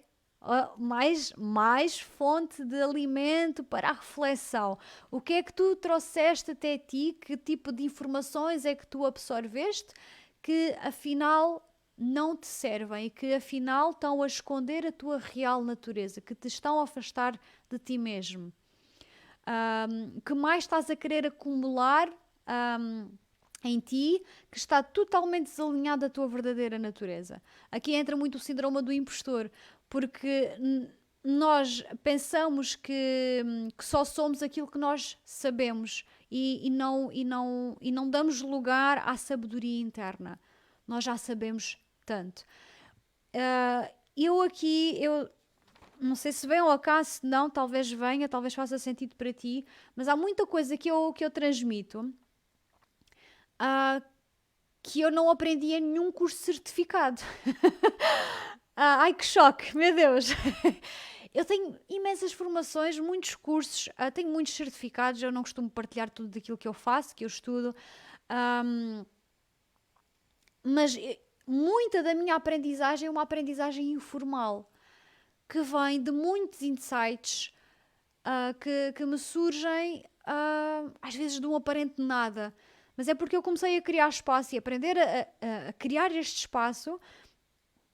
A: Mais fonte de alimento para a reflexão. O que é que tu trouxeste até ti? Que tipo de informações é que tu absorveste que afinal não te servem e que afinal estão a esconder a tua real natureza, que te estão a afastar de ti mesmo? Que mais estás a querer acumular em ti, que está totalmente desalinhado da tua verdadeira natureza. Aqui entra muito o síndrome do impostor, porque nós pensamos que só somos aquilo que nós sabemos e não damos lugar à sabedoria interna. Nós já sabemos tanto. Eu não sei se vem ao acaso, se não, talvez venha, talvez faça sentido para ti, mas há muita coisa que eu transmito que eu não aprendi em nenhum curso certificado. Ai, que choque, meu Deus! Eu tenho imensas formações, muitos cursos, tenho muitos certificados. Eu não costumo partilhar tudo aquilo que eu faço, que eu estudo, ahm, mas muita da minha aprendizagem é uma aprendizagem informal, que vem de muitos insights que me surgem, às vezes de um aparente nada. Mas é porque eu comecei a criar espaço e aprender a criar este espaço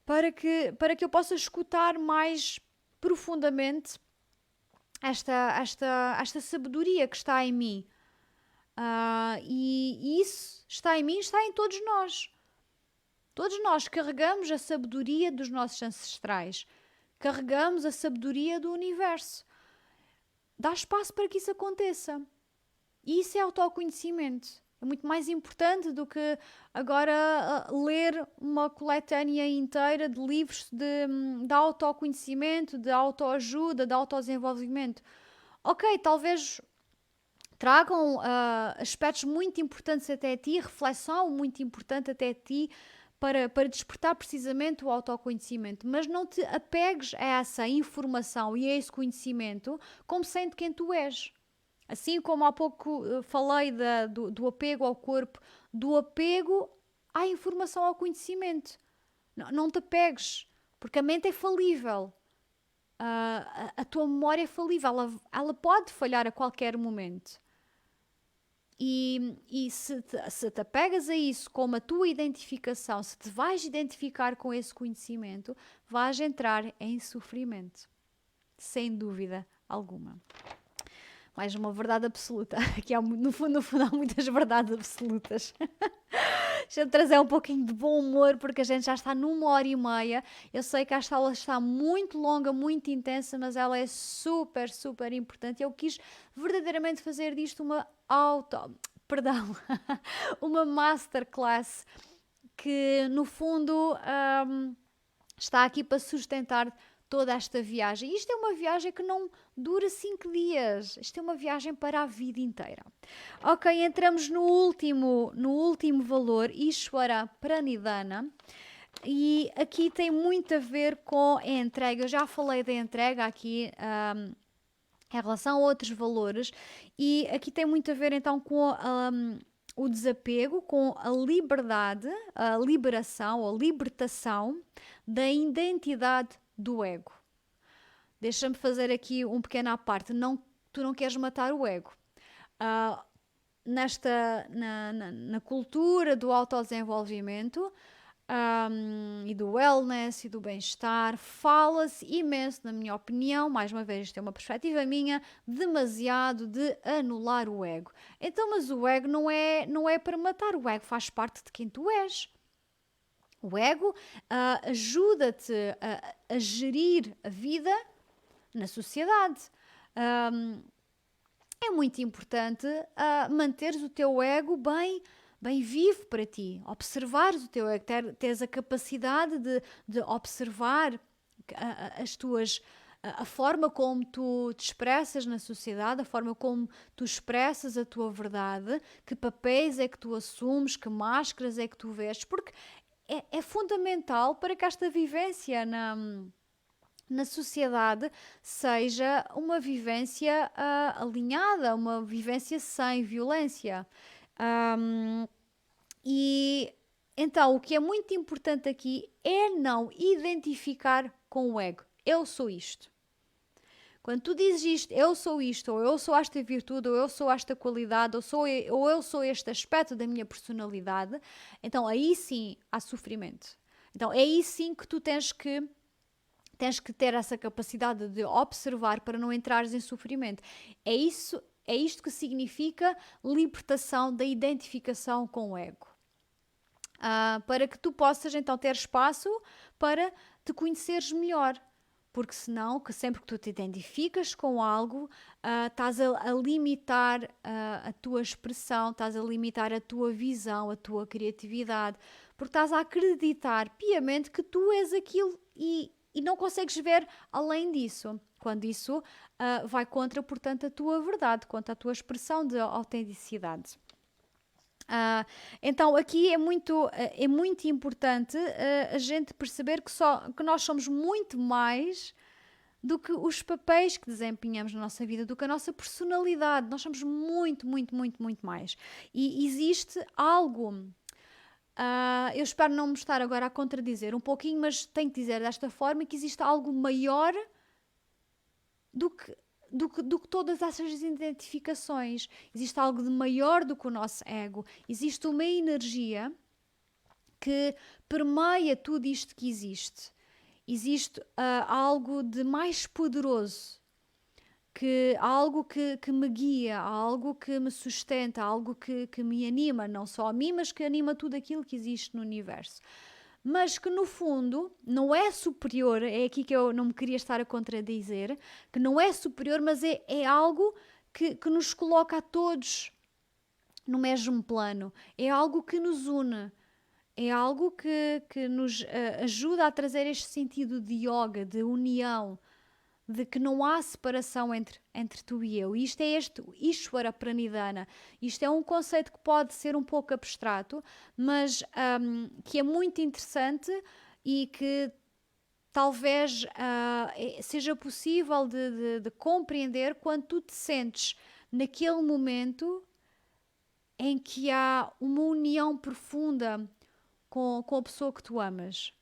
A: para que eu possa escutar mais profundamente esta sabedoria que está em mim. E isso está em mim, está em todos nós. Todos nós carregamos a sabedoria dos nossos ancestrais, carregamos a sabedoria do universo. Dá espaço para que isso aconteça. E isso é autoconhecimento. É muito mais importante do que agora ler uma coletânea inteira de livros de autoconhecimento, de autoajuda, de autodesenvolvimento. Ok, talvez tragam aspectos muito importantes até ti, reflexão muito importante até ti, para despertar precisamente o autoconhecimento, mas não te apegues a essa informação e a esse conhecimento como sendo quem tu és. Assim como há pouco falei do apego ao corpo, do apego à informação, ao conhecimento. Não te apegues, porque a mente é falível. A tua memória é falível, ela pode falhar a qualquer momento. E se te apegas a isso como a tua identificação, se te vais identificar com esse conhecimento, vais entrar em sofrimento. Sem dúvida alguma. Mais uma verdade absoluta. Aqui no fundo há muitas verdades absolutas. Deixa-me trazer um pouquinho de bom humor, porque a gente já está numa hora e meia. Eu sei que esta aula está muito longa, muito intensa, mas ela é super, super importante. Eu quis verdadeiramente fazer disto uma masterclass que, no fundo, está aqui para sustentar toda esta viagem. Isto é uma viagem que não dura 5 dias. Isto é uma viagem para a vida inteira. Ok, entramos no último valor, Ishvara Pranidhana. E aqui tem muito a ver com a entrega. Eu já falei da entrega aqui em relação a outros valores. E aqui tem muito a ver então com o desapego, com a liberdade, a liberação ou libertação da identidade do ego. Deixa-me fazer aqui um pequeno à parte. Tu não queres matar o ego. Na cultura do autodesenvolvimento e do wellness e do bem-estar, fala-se imenso, na minha opinião, mais uma vez, isto é uma perspectiva minha, demasiado de anular o ego. Então, mas o ego não é para matar, o ego faz parte de quem tu és. O ego ajuda-te a gerir a vida na sociedade. É muito importante manteres o teu ego bem vivo para ti, observares o teu ego, teres a capacidade de observar a forma como tu te expressas na sociedade, a forma como tu expressas a tua verdade, que papéis é que tu assumes, que máscaras é que tu vestes, porque é fundamental para que esta vivência na sociedade seja uma vivência alinhada, uma vivência sem violência. E então, o que é muito importante aqui é não identificar com o ego. Eu sou isto. Quando tu dizes isto, eu sou isto, ou eu sou esta virtude, ou eu sou esta qualidade, ou eu sou este aspecto da minha personalidade, então aí sim há sofrimento. Então é aí sim que tu tens que ter essa capacidade de observar para não entrares em sofrimento. É isto que significa libertação da identificação com o ego. Para que tu possas então ter espaço para te conheceres melhor. Porque senão, que sempre que tu te identificas com algo, estás a limitar a tua expressão, estás a limitar a tua visão, a tua criatividade, porque estás a acreditar piamente que tu és aquilo e não consegues ver além disso. Quando isso vai contra, portanto, a tua verdade, contra a tua expressão de autenticidade. Ah, então aqui é muito importante a gente perceber que nós somos muito mais do que os papéis que desempenhamos na nossa vida, do que a nossa personalidade. Nós somos muito, muito, muito, muito mais. E existe algo. Eu espero não me estar agora a contradizer um pouquinho, mas tenho que dizer desta forma que existe algo maior do que, do que todas essas identificações. Existe algo de maior do que o nosso ego. Existe uma energia que permeia tudo isto que existe. Existe algo de mais poderoso, algo que me guia, algo que me sustenta, algo que me anima, não só a mim, mas que anima tudo aquilo que existe no universo. Mas que no fundo não é superior, é aqui que eu não me queria estar a contradizer, que não é superior, mas é algo que nos coloca a todos no mesmo plano, é algo que nos une. É algo que nos ajuda a trazer este sentido de yoga, de união, de que não há separação entre tu e eu. E isto é este Ishvara Pranidhana. Isto é um conceito que pode ser um pouco abstrato, mas que é muito interessante e que talvez seja possível de compreender quando tu te sentes naquele momento em que há uma união profunda com a pessoa que tu amas.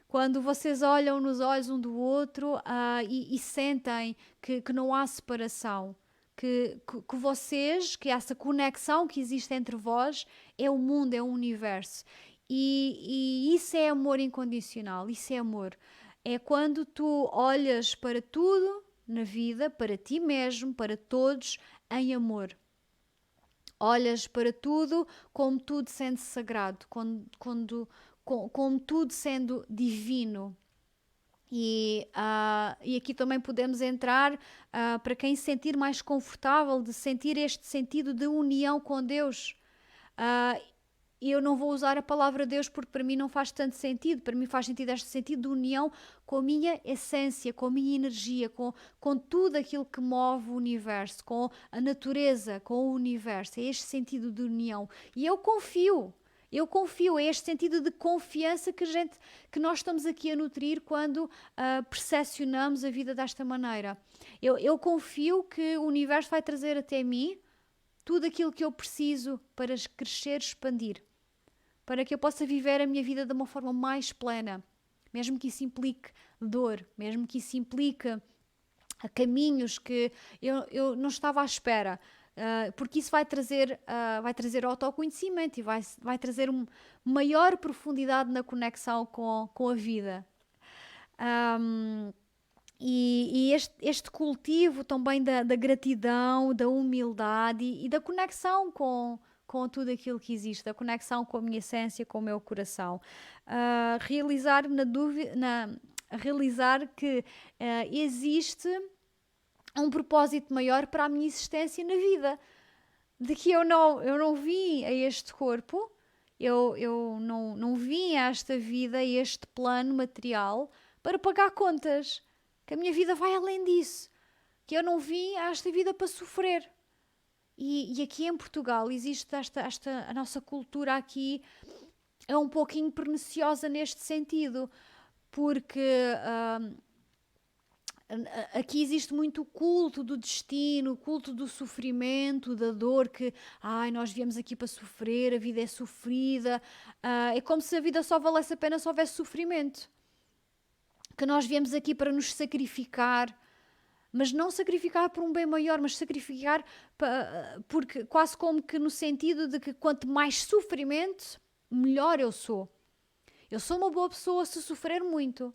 A: Quando vocês olham nos olhos um do outro e sentem que não há separação, que vocês, que essa conexão que existe entre vós é o mundo, é o universo. E isso é amor incondicional, isso é amor. É quando tu olhas para tudo na vida, para ti mesmo, para todos, em amor. Olhas para tudo como tudo sendo sagrado, como tudo sendo divino. E aqui também podemos entrar para quem se sentir mais confortável de sentir este sentido de união com Deus. Ah, eu não vou usar a palavra Deus porque para mim não faz tanto sentido. Para mim faz sentido este sentido de união com a minha essência, com a minha energia, com tudo aquilo que move o universo, com a natureza, com o universo. É este sentido de união. E eu confio, é este sentido de confiança que nós estamos aqui a nutrir quando percepcionamos a vida desta maneira. Eu confio que o universo vai trazer até mim tudo aquilo que eu preciso para crescer, expandir, para que eu possa viver a minha vida de uma forma mais plena, mesmo que isso implique dor, mesmo que isso implique caminhos que eu não estava à espera, porque isso vai trazer autoconhecimento e vai trazer uma maior profundidade na conexão com a vida. E este cultivo também da gratidão, da humildade e da conexão com tudo aquilo que existe, da conexão com a minha essência, com o meu coração. Realizar que existe um propósito maior para a minha existência na vida. De que eu não vim a este corpo, eu não vim a esta vida, a este plano material, para pagar contas. Que a minha vida vai além disso. Que eu não vim a esta vida para sofrer. E aqui em Portugal existe a nossa cultura aqui é um pouquinho perniciosa neste sentido, porque aqui existe muito o culto do destino, o culto do sofrimento, da dor, que nós viemos aqui para sofrer, a vida é sofrida. É como se a vida só valesse a pena se houvesse sofrimento. Que nós viemos aqui para nos sacrificar, mas não sacrificar por um bem maior, mas sacrificar porque quase como que no sentido de que quanto mais sofrimento, melhor eu sou. Eu sou uma boa pessoa se sofrer muito.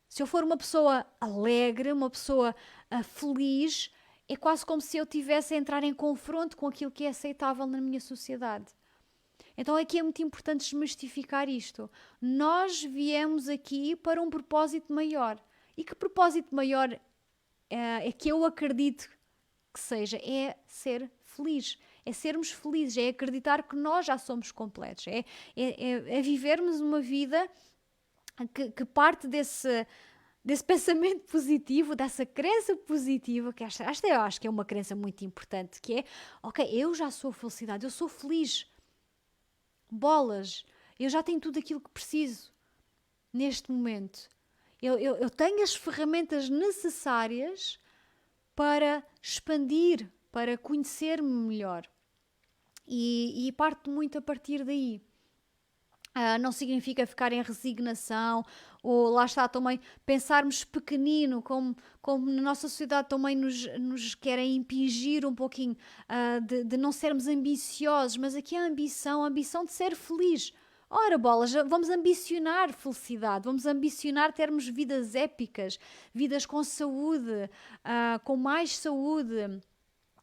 A: Se eu for uma pessoa alegre, uma pessoa feliz, é quase como se eu tivesse a entrar em confronto com aquilo que é aceitável na minha sociedade. Então aqui é muito importante desmistificar isto. Nós viemos aqui para um propósito maior. E que propósito maior é que eu acredito que seja? É ser feliz. É sermos felizes. É acreditar que nós já somos completos. É vivermos uma vida que parte desse pensamento positivo, dessa crença positiva, que esta eu acho que é uma crença muito importante, que é, ok, eu já sou felicidade, eu sou feliz, bolas, eu já tenho tudo aquilo que preciso neste momento. Eu tenho as ferramentas necessárias para expandir, para conhecer-me melhor. E parto muito a partir daí. Não significa ficar em resignação ou lá está também pensarmos pequenino, como na nossa sociedade também nos querem impingir um pouquinho de não sermos ambiciosos, mas aqui a ambição de ser feliz. Ora, bolas, vamos ambicionar felicidade, vamos ambicionar termos vidas épicas, vidas com saúde, com mais saúde,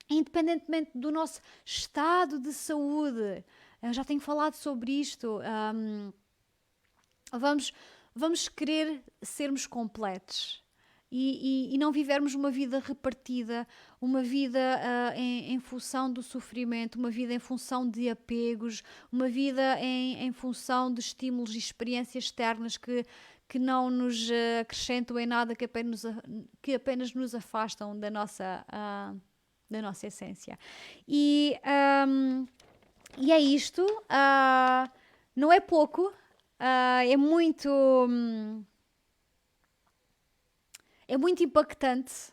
A: independentemente do nosso estado de saúde. Eu já tenho falado sobre isto. Vamos querer sermos completos e não vivermos uma vida repartida, uma vida em função do sofrimento, uma vida em função de apegos, uma vida em função de estímulos e experiências externas que não nos acrescentam em nada, que apenas nos afastam da nossa essência. E é isto, não é pouco, é muito, é muito impactante.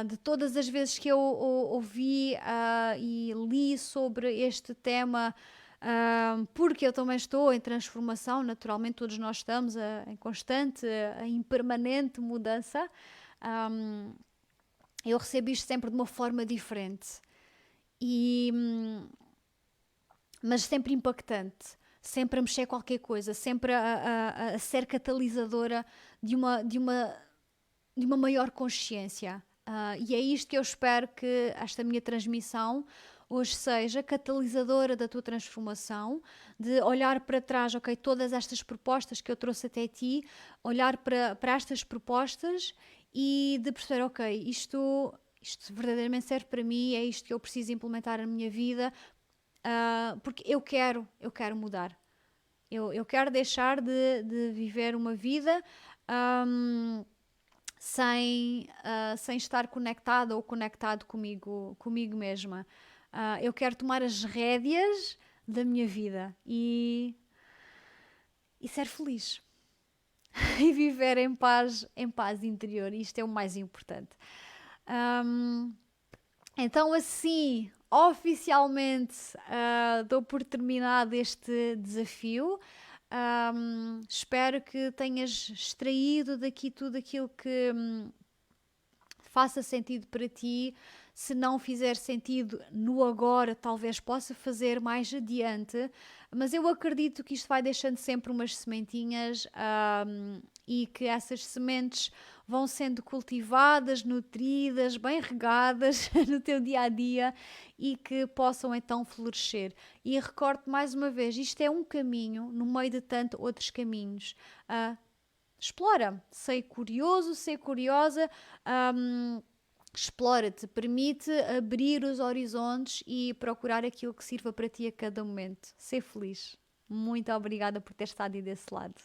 A: De todas as vezes que eu ouvi e li sobre este tema, porque eu também estou em transformação, naturalmente todos nós estamos em constante, em permanente mudança, eu recebo isto sempre de uma forma diferente. Mas sempre impactante, sempre a mexer qualquer coisa, sempre a ser catalisadora de uma maior consciência. E é isto que eu espero que esta minha transmissão hoje seja catalisadora da tua transformação, de olhar para trás, ok, todas estas propostas que eu trouxe até ti, olhar para estas propostas e de perceber, ok, isto verdadeiramente serve para mim, é isto que eu preciso implementar na minha vida, porque eu quero mudar. Eu quero deixar de viver uma vida sem estar conectada ou conectado comigo mesma. Eu quero tomar as rédeas da minha vida e ser feliz. E viver em paz interior. Isto é o mais importante. Então, assim, oficialmente dou por terminado este desafio. Espero que tenhas extraído daqui tudo aquilo que faça sentido para ti. Se não fizer sentido no agora, talvez possa fazer mais adiante, mas eu acredito que isto vai deixando sempre umas sementinhas e que essas sementes vão sendo cultivadas, nutridas, bem regadas no teu dia a dia e que possam então florescer. E recordo mais uma vez, isto é um caminho no meio de tantos outros caminhos. Explora, sei curioso, sei curiosa, explora-te, permite abrir os horizontes e procurar aquilo que sirva para ti a cada momento. Ser feliz. Muito obrigada por ter estado aí desse lado.